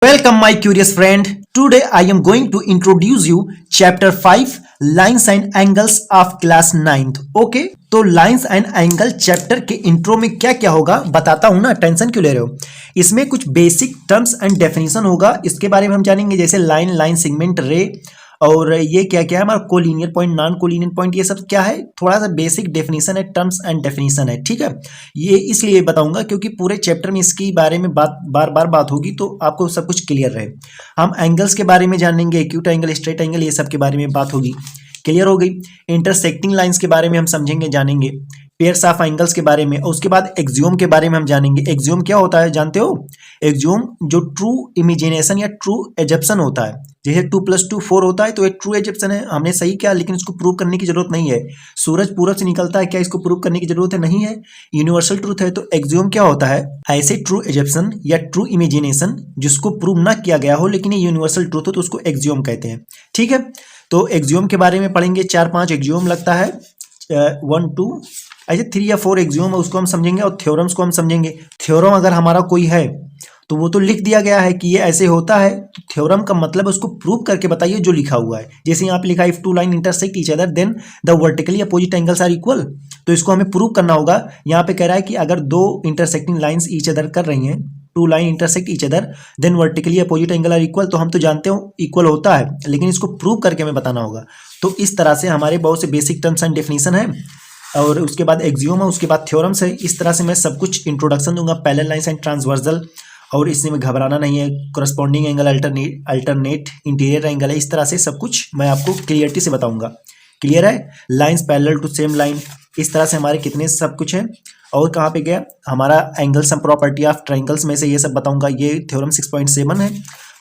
Welcome my curious friend. Today I am going to introduce you chapter 5 lines and angles of class 9th. Okay तो lines and angle chapter के intro में क्या क्या होगा बताता हूं ना, टेंशन क्यों ले रहे हो। इसमें कुछ बेसिक टर्म्स एंड डेफिनेशन होगा, इसके बारे में हम जानेंगे, जैसे लाइन, लाइन सेगमेंट, रे और ये क्या क्या है हमारा collinear point, non collinear point, ये सब क्या है, थोड़ा सा बेसिक डेफिनेशन है, टर्म्स एंड डेफिनेशन है। ठीक है, ये इसलिए बताऊंगा क्योंकि पूरे चैप्टर में इसके बारे में बार बार बात होगी तो आपको सब कुछ क्लियर रहे। हम एंगल्स के बारे में जानेंगे, एक्यूट एंगल, स्ट्रेट एंगल, ये सब के बारे में बात होगी, क्लियर हो गई। इंटरसेक्टिंग लाइंस के बारे में हम समझेंगे, जानेंगे, पेयर्स ऑफ एंगल्स के बारे में, और उसके बाद एक्सियोम के बारे में हम जानेंगे। एक्सियोम क्या होता है जानते हो? एक्सियोम जो ट्रू इमेजिनेशन या ट्रू एजप्शन होता है, जैसे 2 + 2 4 होता है तो एक ट्रू एजप्शन है, हमने सही किया, लेकिन इसको प्रूव करने की जरूरत नहीं है। सूरज पूरब से निकलता है, क्या इसको प्रूव करने की जरूरत है? नहीं है, यूनिवर्सल ट्रूथ है। तो एक्सियोम क्या होता है? ऐसे ट्रू एजप्शन या ट्रू इमेजिनेशन जिसको प्रूव ना किया गया हो लेकिन ये यूनिवर्सल ट्रूथ हो तो उसको एक्सियोम कहते हैं। ठीक है, तो एक्सियोम के बारे में पढ़ेंगे, 4-5 एक्सियोम लगता है, 1 2 ऐसे 3 या 4 एक्सियोम है, उसको हम समझेंगे, और थ्योरम्स को हम समझेंगे। थ्योरम अगर हमारा कोई है तो वो तो लिख दिया गया है कि ये ऐसे होता है, तो थ्योरम का मतलब उसको प्रूव करके बताइए जो लिखा हुआ है। जैसे यहाँ पे लिखा है if two line intersect each other then the vertically opposite angles are equal, तो इसको हमें प्रूव करना होगा। यहाँ पे कह रहा है कि अगर दो इंटरसेक्टिंग लाइंस ईच अदर कर रही हैं, two line intersect each other then vertically opposite angle are equal, तो हम तो जानते हो इक्वल होता है, लेकिन इसको प्रूव करके हमें बताना होगा। तो इस तरह से हमारे बहुत से बेसिक टर्म्स एंड डेफिनेशन है, और उसके बाद एक्सियोम है, उसके बाद थ्योरम्स है। इस तरह से मैं सब कुछ इंट्रोडक्शन दूंगा, पैरेलल लाइंस एंड ट्रांसवर्सल, और इसमें घबराना नहीं है, corresponding angle, alternate interior angle है, इस तरह से सब कुछ मैं आपको क्लियरिटी से बताऊंगा। क्लियर है? Lines parallel to same line, इस तरह से हमारे कितने सब कुछ है। और कहाँ पे गया हमारा angle, sum property of triangles में से ये सब बताऊंगा। ये थ्योरम 6.7 है,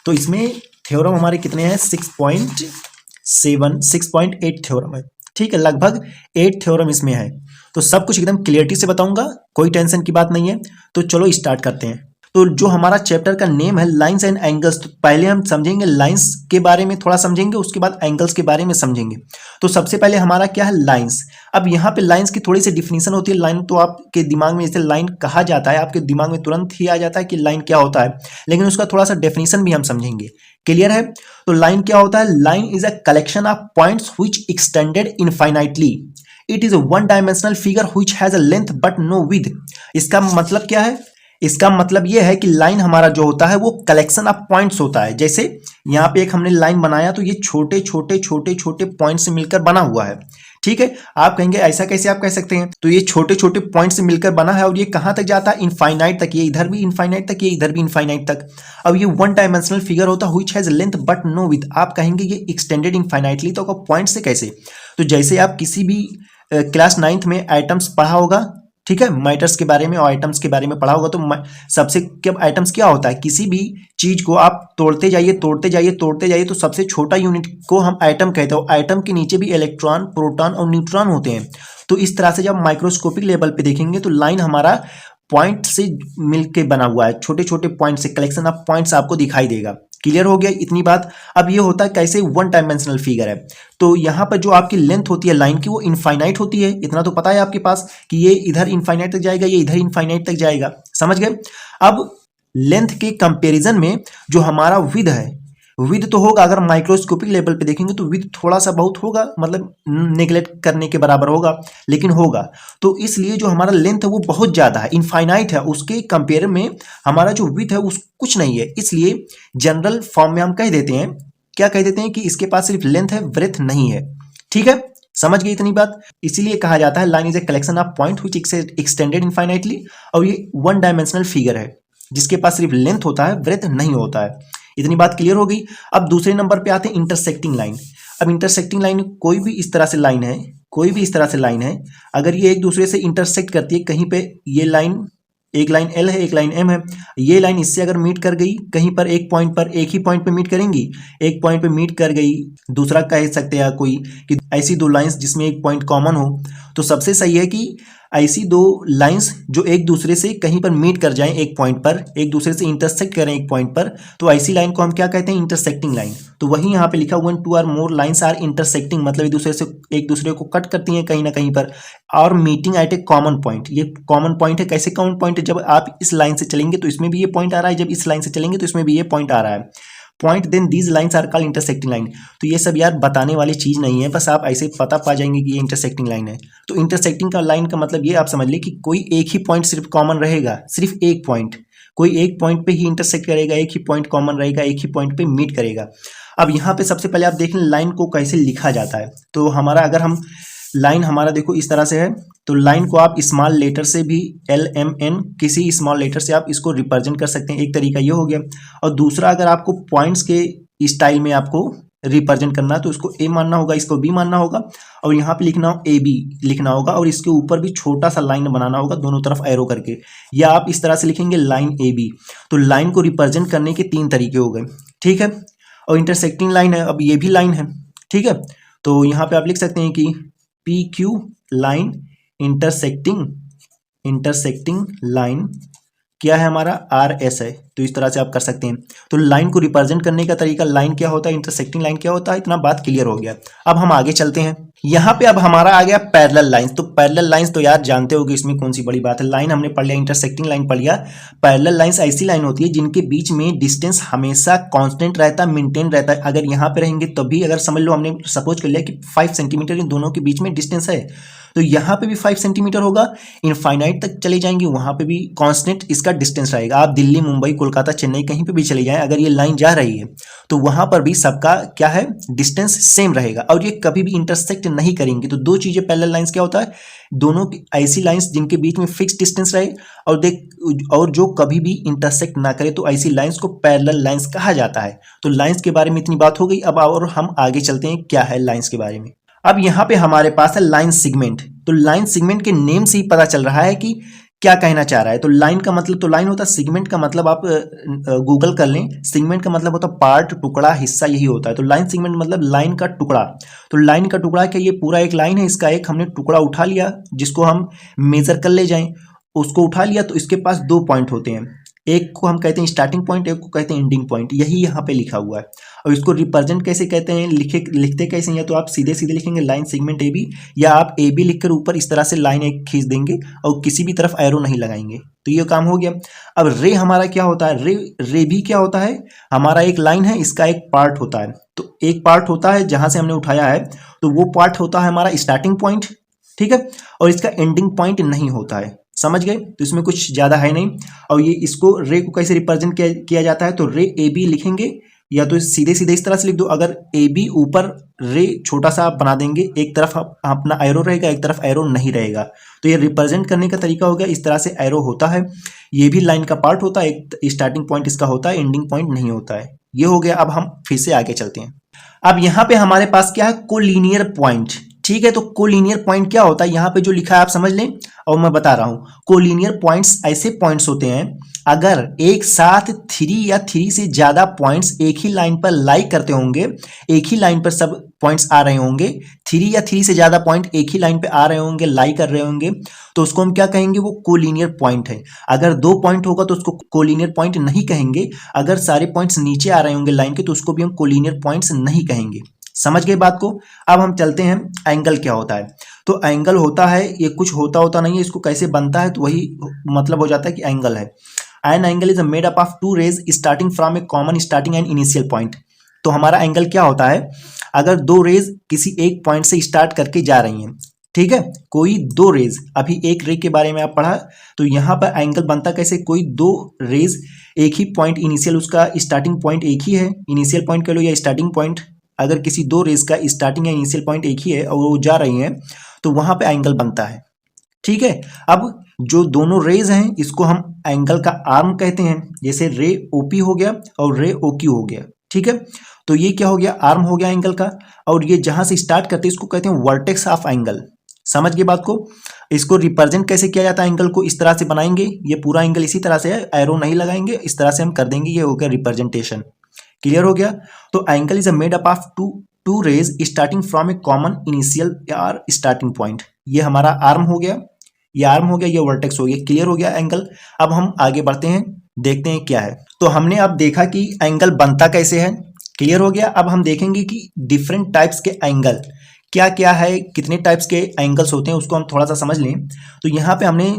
तो इसमें थ्योरम हमारे कितने हैं? 6.7 6.8 थ्योरम है। ठीक है, लगभग 8 थ्योरम इसमें है, तो सब कुछ एकदम क्लियरिटी से बताऊंगा, कोई टेंशन की बात नहीं है। तो चलो स्टार्ट करते हैं। तो जो हमारा चैप्टर का नेम है लाइंस एंड एंगल्स, तो पहले हम समझेंगे लाइंस के बारे में थोड़ा समझेंगे, उसके बाद एंगल्स के बारे में समझेंगे। तो सबसे पहले हमारा क्या है? लाइंस। अब यहाँ पे लाइंस की थोड़ी सी डिफिनीशन होती है। लाइन तो आपके दिमाग में जैसे लाइन कहा जाता है, आपके दिमाग में तुरंत ही आ जाता है कि लाइन क्या होता है, लेकिन उसका थोड़ा सा डेफिनेशन भी हम समझेंगे। क्लियर है? तो लाइन क्या होता है? Line is a collection of points which extended infinitely. It is a one dimensional figure which has a length but no width. इसका मतलब क्या है? इसका मतलब यह है कि लाइन हमारा जो होता है वो कलेक्शन ऑफ पॉइंट्स होता है। जैसे यहाँ पे एक हमने लाइन बनाया तो ये छोटे छोटे छोटे छोटे पॉइंट से मिलकर बना हुआ है। ठीक है, आप कहेंगे ऐसा कैसे आप कह सकते हैं? तो ये छोटे छोटे पॉइंट से मिलकर बना है, और ये कहाँ तक जाता है? इनफाइनाइट तक। ये इधर भी इनफाइनाइट तक, ये इधर भी इनफाइनाइट तक। अब ये वन डायमेंशनल फिगर होता है which has length but no width. आप कहेंगे ये एक्सटेंडेड इनफाइनाइटली, तो पॉइंट से कैसे? तो जैसे आप किसी भी क्लास 9th में आइटम्स पढ़ा होगा, ठीक है, मैटर्स के बारे में और आइटम्स के बारे में पढ़ा होगा, तो सबसे क्या आइटम्स क्या होता है? किसी भी चीज को आप तोड़ते जाइए तोड़ते जाइए तोड़ते जाइए तो सबसे छोटा यूनिट को हम आइटम कहते हैं। आइटम के नीचे भी इलेक्ट्रॉन, प्रोटॉन और न्यूट्रॉन होते हैं। तो इस तरह से जब माइक्रोस्कोपिक लेवल पे देखेंगे तो लाइन हमारा पॉइंट से मिलके बना हुआ है, छोटे छोटे पॉइंट से, कलेक्शन ऑफ पॉइंट्स आपको दिखाई देगा। क्लियर हो गया इतनी बात? अब ये होता है कैसे? वन डायमेंशनल फिगर है, तो यहाँ पर जो आपकी लेंथ होती है लाइन की वो इनफाइनाइट होती है। इतना तो पता है आपके पास कि ये इधर इनफाइनाइट तक जाएगा, ये इधर इनफाइनाइट तक जाएगा। समझ गए? अब लेंथ के कंपैरिजन में जो हमारा विड्थ है, विड्थ तो होगा, अगर माइक्रोस्कोपिक लेवल पे देखेंगे तो विड्थ थोड़ा सा बहुत होगा, मतलब नेग्लेक्ट करने के बराबर होगा, लेकिन होगा। तो इसलिए जो हमारा लेंथ है वो बहुत ज़्यादा है, इनफाइनाइट है, उसके कंपेयर में हमारा जो विड्थ है उस कुछ नहीं है। इसलिए जनरल फॉर्म में हम कह देते हैं, क्या कह देते हैं कि इसके पास सिर्फ लेंथ है, ब्रेथ नहीं है। ठीक है, समझ गए इतनी बात? इसीलिए कहा जाता है line is a collection of point which extended infinitely, और ये वन डायमेंशनल फिगर है जिसके पास सिर्फ लेंथ होता है, ब्रेथ नहीं होता है। इतनी बात क्लियर हो गई? अब दूसरे नंबर पे आते हैं इंटरसेक्टिंग लाइन। अब इंटरसेक्टिंग लाइन कोई भी इस तरह से लाइन है, कोई भी इस तरह से लाइन है, अगर ये एक दूसरे से इंटरसेक्ट करती है कहीं पे, ये लाइन, एक लाइन एल है, एक लाइन एम है, ये लाइन इससे अगर मीट कर गई कहीं पर, एक पॉइंट पर, एक ही पॉइंट पे मीट करेंगी, एक पॉइंट पे मीट कर गई, दूसरा कह सकते हैं कोई कि ऐसी दो लाइंस जिसमें एक पॉइंट कॉमन हो, तो सबसे सही है कि ऐसी दो लाइंस जो एक दूसरे से कहीं पर मीट कर जाएं, एक पॉइंट पर एक दूसरे से इंटरसेक्ट करें एक पॉइंट पर, तो ऐसी लाइन को हम क्या कहते हैं, इंटरसेक्टिंग लाइन। तो वही यहाँ पे लिखा हुआ है, two or more lines are intersecting, मतलब एक दूसरे को कट करती हैं कहीं ना कहीं पर, और meeting at A common point. ये कॉमन पॉइंट है, कैसे कॉमन पॉइंट है, जब आप इस लाइन से चलेंगे तो इसमें भी ये पॉइंट आ रहा है, जब इस लाइन से चलेंगे तो इसमें भी ये पॉइंट आ रहा है point, then these lines are called intersecting line. तो ये सब यार बताने वाली चीज नहीं है, बस आप ऐसे पता पा जाएंगे कि ये इंटरसेक्टिंग लाइन है। तो इंटरसेक्टिंग का लाइन का मतलब ये आप समझ ले कि कोई एक ही पॉइंट सिर्फ कॉमन रहेगा, सिर्फ एक पॉइंट, कोई एक पॉइंट पे ही इंटरसेक्ट करेगा, एक ही पॉइंट कॉमन रहेगा, एक ही पॉइंट पे मीट करेगा। अब यहाँ पे सबसे पहले आप देख लें लाइन को कैसे लिखा जाता है। तो हमारा अगर हम लाइन हमारा देखो इस तरह से है, तो लाइन को आप स्मॉल लेटर से भी LMN किसी स्मॉल लेटर से आप इसको रिप्रेजेंट कर सकते हैं, एक तरीका ये हो गया। और दूसरा, अगर आपको पॉइंट्स के स्टाइल में आपको रिप्रेजेंट करना है तो इसको A मानना होगा, इसको B मानना होगा, और यहाँ पे लिखना हो AB लिखना होगा, और इसके ऊपर भी छोटा सा लाइन बनाना होगा दोनों तरफ एरो करके, या आप इस तरह से लिखेंगे लाइन AB। तो लाइन को रिप्रेजेंट करने के 3 तरीके हो गए, ठीक है। और इंटरसेक्टिंग लाइन है, अब ये भी लाइन है, ठीक है। तो यहाँ पे आप लिख सकते हैं कि PQ लाइन इंटरसेक्टिंग लाइन क्या है हमारा, RS है। तो इस तरह से आप कर सकते हैं। तो लाइन को रिप्रेजेंट करने का तरीका, लाइन क्या होता है, इंटरसेक्टिंग लाइन क्या होता है, इतना बात क्लियर हो गया। अब हम आगे चलते हैं। यहाँ पे अब हमारा आ गया पैरेलल लाइंस। तो पैरेलल लाइंस तो यार जानते होगे, इसमें कौन सी बड़ी बात है, लाइन हमने पढ़ लिया, इंटरसेक्टिंग लाइन पढ़ लिया। पैरेलल लाइंस ऐसी लाइन होती है जिनके बीच में डिस्टेंस हमेशा कांस्टेंट रहता है, मेंटेन रहता है। अगर यहाँ पे रहेंगे तभी, अगर समझ लो हमने सपोज कर लिया कि 5 सेंटीमीटर इन दोनों के बीच में डिस्टेंस है, तो यहाँ पे भी 5 सेंटीमीटर होगा, इनफाइनाइट तक चले जाएंगे वहां पे भी कांस्टेंट इसका डिस्टेंस रहेगा। आप दिल्ली, मुंबई, कोलकाता, चेन्नई कहीं पे भी चले जाएं, अगर ये लाइन जा रही है तो वहां पर भी सबका क्या है, डिस्टेंस सेम रहेगा, और ये कभी भी इंटरसेक्ट नहीं करेंगे। तो दो चीजें पैरेलल लाइंस क्या होता है, दोनों ऐसी लाइंस जिनके बीच में फिक्स डिस्टेंस रहे और जो कभी भी इंटरसेक्ट ना करे, तो ऐसी लाइंस को पैरेलल लाइंस कहा जाता है। तो लाइंस के बारे में इतनी बात हो गई। अब और हम आगे चलते हैं क्या है लाइंस के बारे में। अब यहाँ पे हमारे पास है लाइन सेगमेंट। तो लाइन सेगमेंट के नेम से ही पता चल रहा है कि क्या कहना चाह रहा है। तो लाइन का मतलब, तो लाइन होता है, सेगमेंट का मतलब आप गूगल कर लें, सेगमेंट का मतलब होता है पार्ट, टुकड़ा, हिस्सा, यही होता है। तो लाइन सेगमेंट मतलब लाइन का टुकड़ा। तो लाइन का टुकड़ा क्या, ये पूरा एक लाइन है, इसका एक हमने टुकड़ा उठा लिया जिसको हम मेजर कर ले जाएं, उसको उठा लिया तो इसके पास 2 पॉइंट होते हैं, एक को हम कहते हैं स्टार्टिंग पॉइंट, एक को कहते हैं एंडिंग पॉइंट, यही यहाँ पे लिखा हुआ है। और इसको रिप्रेजेंट कैसे कहते हैं, लिखते कैसे हैं, या तो आप सीधे सीधे लिखेंगे लाइन सेगमेंट AB, या आप AB लिखकर ऊपर इस तरह से लाइन एक खींच देंगे और किसी भी तरफ एरो नहीं लगाएंगे, तो ये काम हो गया। अब रे हमारा क्या होता है, रे भी क्या होता है, हमारा एक लाइन है, इसका एक पार्ट होता है। तो एक पार्ट होता है जहां से हमने उठाया है, तो वो पार्ट होता है हमारा स्टार्टिंग पॉइंट, ठीक है, और इसका एंडिंग पॉइंट नहीं होता है, समझ गए। तो इसमें कुछ ज्यादा है नहीं। और ये इसको रे को कैसे रिप्रेजेंट किया जाता है, तो रे AB लिखेंगे, या तो सीधे सीधे इस तरह से लिख दो। अगर AB ऊपर रे छोटा सा बना देंगे, एक तरफ अपना एरो रहेगा, एक तरफ एरो नहीं रहेगा, तो ये रिप्रेजेंट करने का तरीका हो गया। इस तरह से एरो होता है, ये भी लाइन का पार्ट होता है, एक स्टार्टिंग पॉइंट इसका होता है, एंडिंग पॉइंट नहीं होता है। ये हो गया। अब हम फिर से आगे चलते हैं। अब यहाँ पे हमारे पास क्या है, कोलिनियर पॉइंट, ठीक है। तो कोलिनियर पॉइंट क्या होता है, यहाँ पे जो लिखा है आप समझ लें, और मैं बता रहा हूं। कोलिनियर पॉइंट्स ऐसे पॉइंट्स होते हैं अगर एक साथ 3 या 3 से ज्यादा पॉइंट्स एक ही लाइन पर लाई करते होंगे, एक ही लाइन पर सब पॉइंट्स आ रहे होंगे, 3 या 3 से ज्यादा पॉइंट एक ही लाइन पे आ रहे होंगे, लाई कर रहे होंगे, तो उसको हम क्या कहेंगे, वो कोलिनियर पॉइंट है। अगर 2 पॉइंट होगा तो उसको कोलिनियर पॉइंट नहीं कहेंगे। अगर सारे पॉइंट्स नीचे आ रहे होंगे लाइन के, तो उसको भी हम कोलिनियर पॉइंट्स नहीं कहेंगे। समझ गए बात को। अब हम चलते हैं, एंगल क्या होता है। तो एंगल होता है, ये कुछ होता नहीं है, इसको कैसे बनता है, तो वही मतलब हो जाता है कि एंगल है। An angle is made up of 2 rays starting from a common starting and initial point. तो हमारा एंगल क्या होता है, अगर 2 रेज किसी एक पॉइंट से स्टार्ट करके जा रही हैं, ठीक है, कोई 2 रेज, अभी एक रे के बारे में आप पढ़ा, तो यहाँ पर एंगल बनता कैसे, कोई 2 रेज एक ही पॉइंट, इनिशियल उसका स्टार्टिंग पॉइंट एक ही है, इनिशियल पॉइंट कह लो या स्टार्टिंग पॉइंट, अगर किसी 2 रेज का स्टार्टिंग या इनिशियल पॉइंट एक ही है और वो जा रही हैं, तो वहां पे एंगल बनता है, ठीक है। अब जो दोनों रेज हैं इसको हम एंगल का आर्म कहते हैं, जैसे रे OP हो गया और रे OQ हो गया, ठीक है। तो ये क्या हो गया, आर्म हो गया एंगल का, और ये जहां से स्टार्ट करते हैं इसको कहते हैं वर्टेक्स ऑफ एंगल। समझ गए बात को। इसको रिप्रेजेंट कैसे किया जाता है, एंगल को इस तरह से बनाएंगे, ये पूरा एंगल इसी तरह से है, एरो नहीं लगाएंगे, इस तरह से हम कर देंगे, ये हो गया रिप्रेजेंटेशन। क्लियर हो गया। तो angle is made up of two rays starting from a common initial या स्टार्टिंग पॉइंट। ये हमारा आर्म हो गया, ये आर्म हो गया, ये वर्टेक्स हो गया, क्लियर हो गया एंगल। अब हम आगे बढ़ते हैं, देखते हैं क्या है। तो हमने अब देखा कि एंगल बनता कैसे है, क्लियर हो गया। अब हम देखेंगे कि डिफरेंट टाइप्स के एंगल क्या क्या है, कितने टाइप्स के एंगल्स होते हैं, उसको हम थोड़ा सा समझ लें। तो यहाँ पे हमने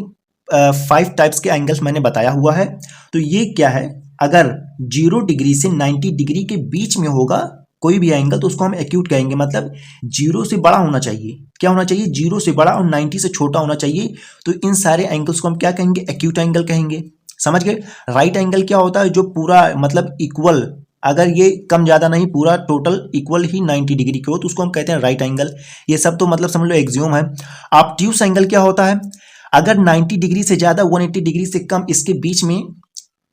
5 टाइप्स के एंगल्स मैंने बताया हुआ है। तो ये क्या है, अगर 0 डिग्री से 90 डिग्री के बीच में होगा कोई भी एंगल तो उसको हम एक्यूट कहेंगे, मतलब 0 से बड़ा होना चाहिए। क्या होना चाहिए, 0 से बड़ा और 90 से छोटा होना चाहिए। तो इन सारे एंगल्स को हम क्या कहेंगे, एक्यूट एंगल कहेंगे। समझ गए। राइट एंगल क्या होता है, जो पूरा मतलब इक्वल, अगर ये कम ज्यादा नहीं, पूरा टोटल इक्वल ही 90 डिग्री के हो तो उसको हम कहते हैं राइट एंगल। ये सब तो मतलब समझ लो एक्सियोम है। ऑब्ट्यूस एंगल क्या होता है, अगर 90 डिग्री से ज्यादा 180 डिग्री से कम इसके बीच में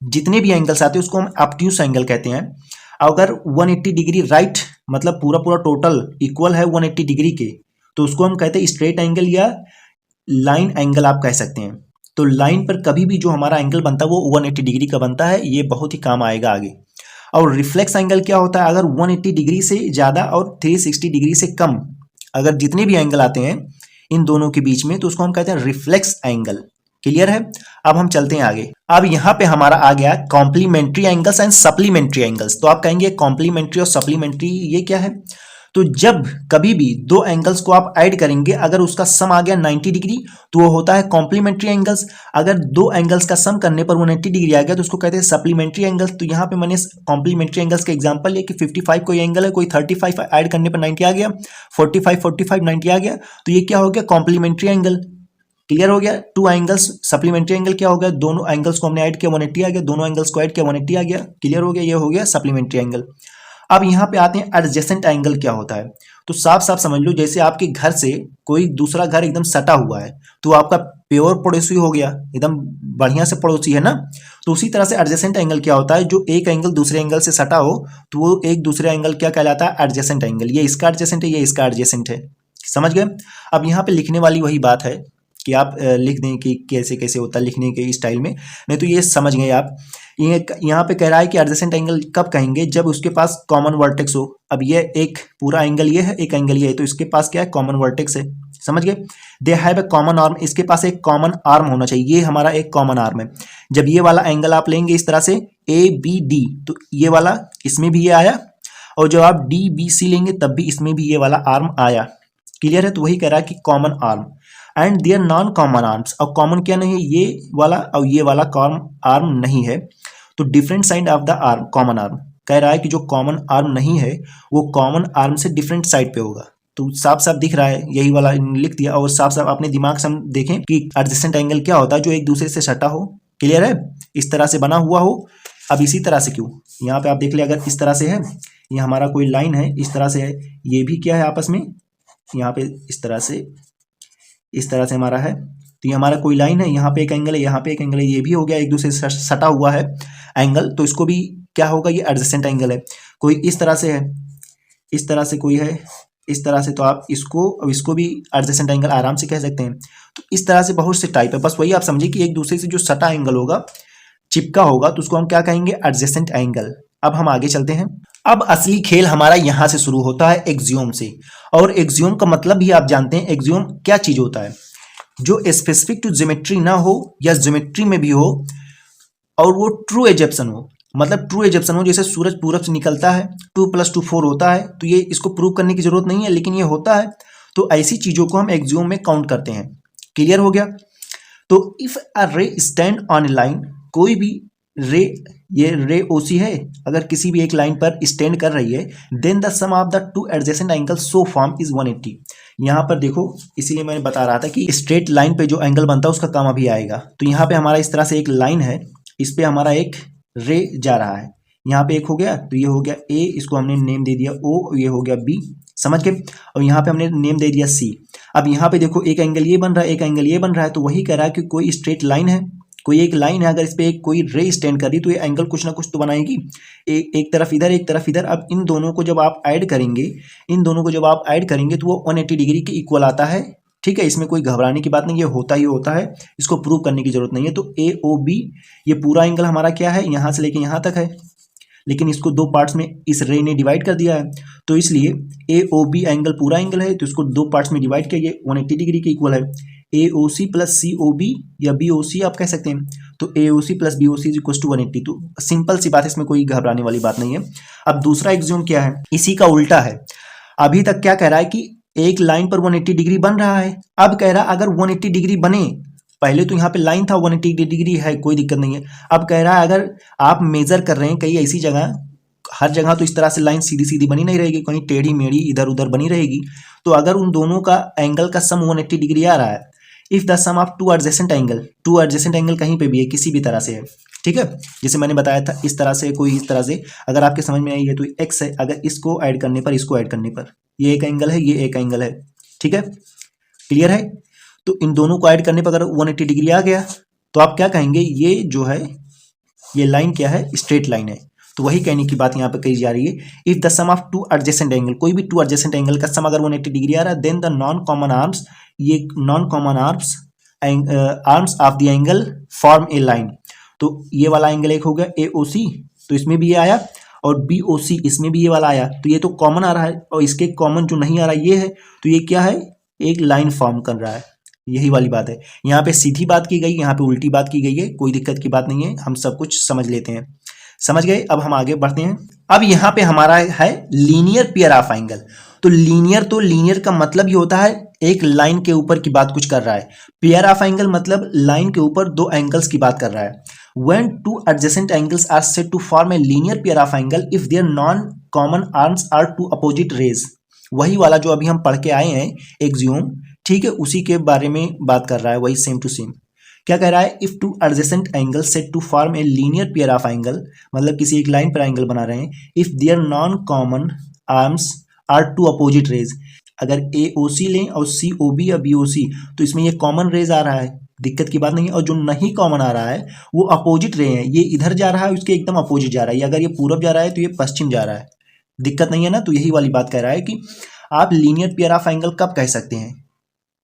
जितने भी एंगल्स आते हैं उसको हम ऑब्ट्यूस एंगल कहते हैं। अगर 180 डिग्री राइट मतलब पूरा पूरा टोटल इक्वल है 180 डिग्री के तो उसको हम कहते हैं स्ट्रेट एंगल या लाइन एंगल आप कह सकते हैं। तो लाइन पर कभी भी जो हमारा एंगल बनता है वो 180 डिग्री का बनता है, ये बहुत ही काम आएगा आगे। और रिफ्लेक्स एंगल क्या होता है, अगर 180 डिग्री से ज़्यादा और 360 डिग्री से कम अगर जितने भी एंगल आते हैं इन दोनों के बीच में तो उसको हम कहते हैं रिफ्लेक्स एंगल। क्लियर है। अब हम चलते हैं आगे। अब यहाँ पे हमारा आ गया complementary angles and supplementary angles. तो आप कहेंगे कॉम्प्लीमेंट्री और सप्लीमेंट्री ये क्या है, तो जब कभी भी दो एंगल्स को आप ऐड करेंगे अगर उसका सम आ गया 90 डिग्री तो वो होता है कॉम्प्लीमेंट्री एंगल्स। अगर दो एंगल्स का सम करने पर 180 डिग्री आ गया तो उसको कहते हैं सप्लीमेंट्री एंगल्स। तो यहाँ पे मैंने कॉम्प्लीमेंट्री एंगल्स का एग्जांपल लिया कि 55 कोई एंगल है, कोई 35 ऐड करने पर 90 आ गया, 45 90 आ गया, तो ये क्या हो गया, कॉम्प्लीमेंट्री एंगल। क्लियर हो गया। टू एंगल्स सप्लीमेंट्री एंगल क्या हो गया, दोनों एंगल्स को हमने ऐड किया 180 आ गया, दोनों एंगल्स को ऐड किया 180 आ गया। क्लियर हो गया, ये हो गया सप्लीमेंट्री एंगल। अब यहाँ पे आते हैं एडजेसेंट एंगल क्या होता है। तो साफ साफ समझ लो, जैसे आपके घर से कोई दूसरा घर एकदम सटा हुआ है तो आपका प्योर पड़ोसी हो गया, एकदम बढ़िया से पड़ोसी है ना। तो उसी तरह से एडजेसेंट एंगल क्या होता है, जो एक एंगल दूसरे एंगल से सटा हो तो वो एक दूसरे एंगल क्या कहलाता है, एडजेसेंट एंगल। ये इसका एडजेसेंट है, ये इसका एडजेसेंट है। समझ गए। अब यहाँ पे लिखने वाली वही बात है कि आप लिख दें कि कैसे कैसे होता है लिखने के स्टाइल में, नहीं तो ये समझ गए आप। ये यहाँ पे कह रहा है कि एडजेसेंट एंगल कब कहेंगे, जब उसके पास कॉमन वर्टेक्स हो। अब ये एक पूरा एंगल ये है, एक एंगल ये है, तो इसके पास क्या है, कॉमन वर्टेक्स है। समझ गए। They have a common arm, इसके पास एक कॉमन आर्म होना चाहिए, ये हमारा एक कॉमन आर्म है। जब ये वाला एंगल आप लेंगे इस तरह से ABD तो ये वाला इसमें भी ये आया, और जब आप DBC लेंगे तब भी इसमें भी ये वाला आर्म आया। क्लियर है। तो वही कह रहा है कि common arm and their non common arms. और कॉमन क्या नहीं है, ये वाला और ये वाला आर्म नहीं है, तो different side of the arm common arm. कह रहा है कि जो कॉमन आर्म नहीं है वो कॉमन आर्म से डिफरेंट साइड पे होगा। तो साफ साफ दिख रहा है, यही वाला लिख दिया। और साफ साफ अपने दिमाग से हम देखें कि एडजेसेंट एंगल क्या होता है, जो एक दूसरे से सटा हो। क्लियर है, इस तरह से बना हुआ हो। अब इसी तरह से क्यों, यहाँ पे आप देख ले, अगर इस तरह से है, ये हमारा कोई लाइन है, इस तरह से है, ये भी क्या है आपस में, यहाँ पे इस तरह से हमारा है, तो ये हमारा कोई लाइन है, यहाँ पे एक एंगल है, यहाँ पे एक एंगल है, ये भी हो गया एक दूसरे से सटा हुआ है एंगल, तो इसको भी क्या होगा, ये एडजेसेंट एंगल है। कोई इस तरह से है, इस तरह से कोई है, इस तरह से, तो आप इसको अब इसको भी एडजेसेंट एंगल आराम से कह सकते हैं। तो इस तरह से बहुत से टाइप है, बस वही आप समझिए कि एक दूसरे से जो सटा एंगल होगा, चिपका होगा, तो उसको हम क्या कहेंगे, एडजेसेंट एंगल। अब हम आगे चलते हैं। अब असली खेल हमारा यहां से शुरू होता है एक्सियोम से। और एक्सियोम का मतलब भी आप जानते हैं, एक्सियोम क्या चीज होता है, जो स्पेसिफिक टू ज्योमेट्री ना हो या ज्योमेट्री में भी हो और वो ट्रू एजप्शन हो। मतलब ट्रू एजप्शन हो, जैसे सूरज पूरब से निकलता है, 2 + 2 4 होता है, तो ये इसको प्रूव करने की जरूरत नहीं है, लेकिन ये होता है। तो ऐसी चीजों को हम एक्सियोम में काउंट करते हैं। क्लियर हो गया। तो इफ अ रे स्टैंड ऑन ए लाइन, कोई भी रे, ये रे OC है, अगर किसी भी एक लाइन पर स्टैंड कर रही है, then the sum of the two adjacent angle so form is 180। यहाँ पर देखो, इसीलिए मैंने बता रहा था कि स्ट्रेट लाइन पे जो एंगल बनता है उसका काम अभी आएगा। तो यहाँ पे हमारा इस तरह से एक लाइन है, इस पे हमारा एक रे जा रहा है, यहाँ पे एक हो गया, तो ये हो गया A, इसको हमने नेम दे दिया O, ये हो गया B, समझ के। और यहाँ पे हमने नेम दे दिया C। अब यहाँ पे देखो, एक एंगल ये बन रहा है, एक एंगल ये बन रहा है, तो वही कह रहा है कि कोई स्ट्रेट लाइन है, कोई एक लाइन है, अगर इस पे कोई रे स्टैंड कर रही तो ये एंगल कुछ ना कुछ तो बनाएगी, एक तरफ इधर, एक तरफ इधर। अब इन दोनों को जब आप ऐड करेंगे, तो वो 180 डिग्री के इक्वल आता है। ठीक है, इसमें कोई घबराने की बात नहीं, ये होता ही होता है, इसको प्रूव करने की जरूरत नहीं है। तो AOB, ये पूरा एंगल हमारा क्या है, यहाँ से लेके यहाँ तक है, लेकिन इसको दो पार्ट्स में इस रे ने डिवाइड कर दिया है, तो इसलिए AOB एंगल पूरा एंगल है, तो इसको दो पार्ट्स में डिवाइड किया, ये 180 डिग्री के इक्वल है। AOC प्लस COB या BOC आप कह सकते हैं। तो AOC plus BOC is equal to 180। तो सिंपल सी बात है, इसमें कोई घबराने वाली बात नहीं है। अब दूसरा एग्जाम क्या है, इसी का उल्टा है। अभी तक क्या कह रहा है कि एक लाइन पर 180 डिग्री बन रहा है। अब कह रहा है अगर 180 डिग्री बने, पहले तो यहाँ पे लाइन था 180 डिग्री है, कोई दिक्कत नहीं है। अब कह रहा है अगर आप मेजर कर रहे हैं कहीं ऐसी जगह, हर जगह तो इस तरह से लाइन सीधी सीधी बनी नहीं रहेगी, कहीं टेढ़ी मेढ़ी इधर उधर बनी रहेगी। तो अगर उन दोनों का एंगल का सम 180 डिग्री आ रहा है, if the sum of two adjacent angle कहीं पे भी है, किसी भी तरह से है, ठीक है, जैसे मैंने बताया था इस तरह से, कोई इस तरह से, अगर आपके समझ में आई है तो एक्स है, अगर इसको ऐड करने पर, इसको ऐड करने पर, ये एक एंगल है, ये एक एंगल है, ठीक है, क्लियर है। तो इन दोनों को ऐड करने पर अगर 180 डिग्री आ गया तो आप क्या कहेंगे, ये जो है ये लाइन क्या है, स्ट्रेट लाइन है। तो वही कहने की बात यहाँ पे कही जा रही है, if the sum of two adjacent angle, कोई भी टू एडजेसेंट एंगल का सम अगर 180 डिग्री आ रहा है, then the non common arms, ये non common arms of the angle form a line. तो ये वाला एंगल एक हो गया AOC, तो इसमें भी ये आया, और BOC इसमें भी ये वाला आया, तो ये तो कॉमन आ रहा है, और इसके कॉमन जो नहीं आ रहा ये है, तो ये क्या है, एक लाइन फॉर्म कर रहा है। यही वाली बात है, यहाँ पे सीधी बात की गई, यहाँ पे उल्टी बात की गई है, कोई दिक्कत की बात नहीं है, हम सब कुछ समझ लेते हैं। समझ गए। अब हम आगे बढ़ते हैं। अब यहाँ पे हमारा है लीनियर पेयर ऑफ एंगल। तो लीनियर का मतलब ये होता है एक लाइन के ऊपर की बात कुछ कर रहा है। पेयर ऑफ एंगल मतलब लाइन के ऊपर दो एंगल्स की बात कर रहा है। When two adjacent angles are said to form a linear pair of angle if their non-common arms are two opposite rays। वही वाला जो अभी हम पढ़ के आए हैं एक्सियोम, ठीक है, उसी के बारे में बात कर रहा है, वही सेम टू सेम। क्या कह रहा है, if two adjacent angle set to form a linear pair of angle, मतलब किसी एक लाइन पर एंगल बना रहे हैं, if their non common arms are two opposite rays. अगर AOC लें और COB या BOC, तो इसमें ये कॉमन रेज आ रहा है, दिक्कत की बात नहीं है। और जो नहीं कॉमन आ रहा है वो अपोजिट रे है, ये इधर जा रहा है उसके एकदम अपोजिट जा रहा है, अगर ये पूरब जा रहा है तो ये पश्चिम जा रहा है, दिक्कत नहीं है ना। तो यही वाली बात कह रहा है कि आप लीनियर पेयर ऑफ एंगल कब कह सकते हैं,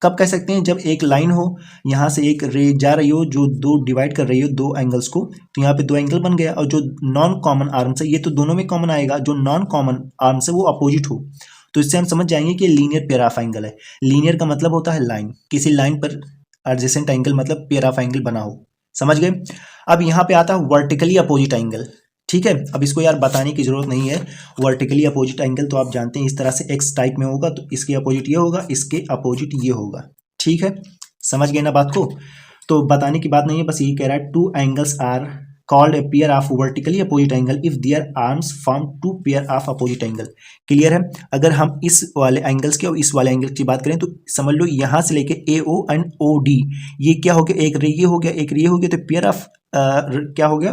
कब कह सकते हैं, जब एक लाइन हो, यहाँ से एक रे जा रही हो जो दो डिवाइड कर रही हो दो एंगल्स को, तो यहाँ पे दो एंगल बन गया, और जो नॉन कॉमन आर्म्स है ये तो दोनों में कॉमन आएगा, जो नॉन कॉमन आर्म्स है वो अपोजिट हो, तो इससे हम समझ जाएंगे कि लीनियर पेयर ऑफ एंगल है। लीनियर का मतलब होता है लाइन, किसी लाइन पर एडजेसेंट एंगल मतलब पेयर ऑफ एंगल बना हो, समझ गए। अब यहाँ पे आता है वर्टिकली अपोजिट एंगल, ठीक है। अब इसको यार बताने की जरूरत नहीं है, वर्टिकली अपोजिट एंगल तो आप जानते हैं इस तरह से एक्स टाइप में होगा, तो इसके अपोजिट ये होगा, इसके अपोजिट ये होगा, ठीक है, समझ गए ना बात को। तो बताने की बात नहीं है, बस यही कह रहा है two angles are called a pair of vertically opposite angle if their arms form two pair of opposite angle. Clear है। अगर हम इस वाले एंगल्स की और इस वाले एंगल की बात करें तो समझ लो यहाँ से लेके AO एंड OD, ये क्या हो गया, एक रे ये हो गया, एक रे ये हो गया, तो पेयर ऑफ क्या हो गया,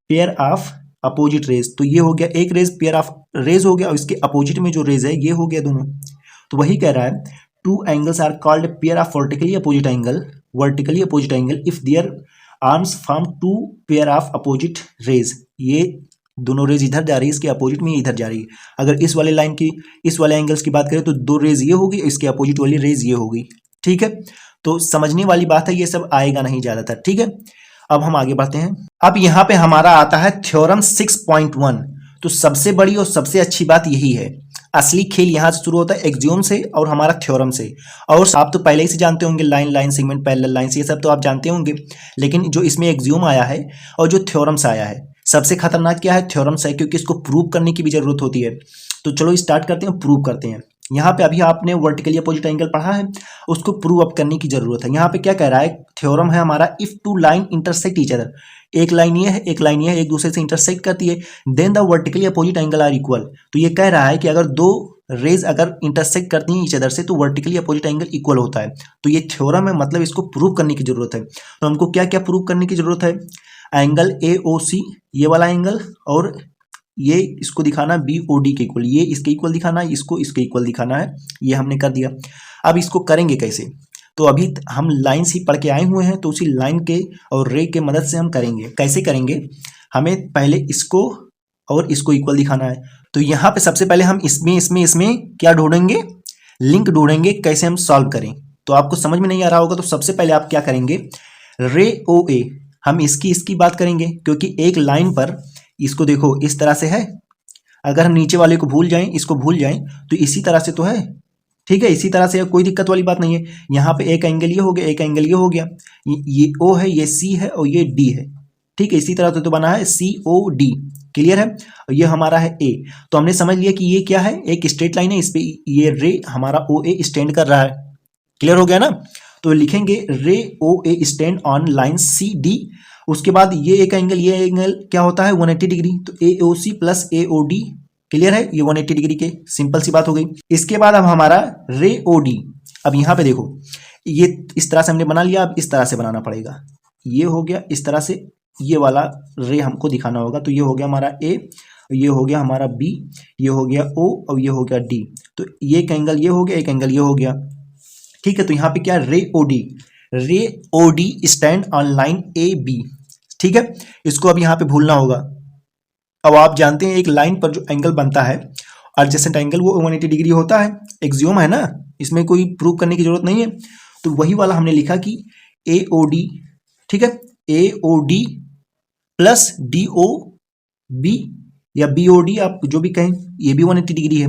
पेयर ऑफ अपोजिट रेज। तो ये हो गया एक रेज, पेयर ऑफ रेज हो गया, और इसके अपोजिट में जो रेज है ये हो गया दोनों। तो वही कह रहा है two angles are called pair of vertically opposite angle if their arms form two pair of opposite rays. ये दोनों रेज इधर जा रही है, इसके अपोजिट में इधर जा रही है। अगर इस वाले लाइन की, इस वाले एंगल्स की बात करें तो दो रेज ये होगी, इसके अपोजिट वाली रेज ये होगी, ठीक है। तो समझने वाली बात है, ये सब आएगा नहीं ज्यादातर, ठीक है। अब हम आगे बढ़ते हैं। अब यहाँ पे हमारा आता है थ्योरम 6.1। तो सबसे बड़ी और सबसे अच्छी बात यही है, असली खेल यहाँ से शुरू होता है एक्सियोम से और हमारा थ्योरम से। और आप तो पहले ही से जानते होंगे लाइन सेगमेंट पैरेलल लाइंस, ये सब तो आप जानते होंगे, लेकिन जो इसमें एक्सियोम आया है और जो थ्योरम से आया है, सबसे खतरनाक क्या है, थ्योरम से, क्योंकि इसको प्रूव करने की भी जरूरत होती है। तो चलो स्टार्ट करते हैं, प्रूव करते हैं। यहाँ पे अभी आपने वर्टिकली अपोजिट एंगल पढ़ा है, उसको प्रूव अप करने की जरूरत है। यहाँ पे क्या कह रहा है, थ्योरम है हमारा, if two line intersect each other, एक लाइन ये है, एक लाइन ये है, एक दूसरे से इंटरसेक्ट करती है, then the vertically opposite angle are equal. तो ये कह रहा है कि अगर दो रेज अगर इंटरसेक्ट करती हैं ईच अदर से तो वर्टिकली अपोजिट एंगल इक्वल होता है। तो ये थ्योरम है, मतलब इसको प्रूव करने की जरूरत है। तो हमको क्या क्या प्रूव करने की जरूरत है, एंगल AOC ये वाला एंगल, और ये इसको दिखाना BOD के इक्वल, ये इसके इक्वल दिखाना, इसको इसके इक्वल दिखाना है, ये हमने कर दिया। अब इसको करेंगे कैसे, तो अभी हम लाइन ही पढ़ के आए हुए हैं, तो उसी लाइन के और रे के मदद से हम करेंगे। कैसे करेंगे, हमें पहले इसको और इसको इक्वल दिखाना है। तो यहाँ पे सबसे पहले हम इसमें क्या ढूंढेंगे, लिंक ढूंढेंगे, कैसे हम सॉल्व करें। तो आपको समझ में नहीं आ रहा होगा, तो सबसे पहले आप क्या करेंगे, रे OA हम इसकी बात करेंगे, क्योंकि एक लाइन पर इसको देखो इस तरह से है, अगर हम नीचे वाले को भूल जाएं, इसको भूल जाएं, तो इसी तरह से तो है, ठीक है, इसी तरह से कोई दिक्कत वाली बात नहीं है। यहाँ पे एक एंगल ये हो गया, एक एंगल ये हो गया, ये ओ है, ये सी है और ये डी है। ठीक है, इसी तरह तो बना है सी ओ डी। क्लियर है, और ये हमारा है ए। तो हमने समझ लिया कि ये क्या है, एक स्ट्रेट लाइन है, इस पे ये रे हमारा ओ ए स्टैंड कर रहा है। क्लियर हो गया ना। तो लिखेंगे ray O A stand on line C D. उसके बाद ये एक एंगल, ये एंगल क्या होता है 180 डिग्री, तो ए ओ सी प्लस ए ओ डी। क्लियर है, ये 180 डिग्री के, सिंपल सी बात हो गई। इसके बाद अब हमारा रे ओ डी। अब यहाँ पे देखो, ये इस तरह से हमने बना लिया, अब इस तरह से बनाना पड़ेगा। ये हो गया इस तरह से, ये वाला रे हमको दिखाना होगा। तो ये हो गया हमारा ए, ये हो गया हमारा बी, ये हो गया ओ और ये हो गया डी। तो ये एक एंगल ये हो गया, एक एंगल ये हो गया। ठीक है, तो यहाँ पे क्या रे O D, ray O D stand on line A B. ठीक है, इसको अब यहाँ पे भूलना होगा। अब आप जानते हैं एक लाइन पर जो एंगल बनता है एडजेसेंट एंगल वो 180 डिग्री होता है, एक्सियोम है ना, इसमें कोई प्रूव करने की जरूरत नहीं है। तो वही वाला हमने लिखा कि ए ओ डी, ठीक है, A O D plus D O B या बी ओ डी, आप जो भी कहें, ये भी 180 डिग्री है।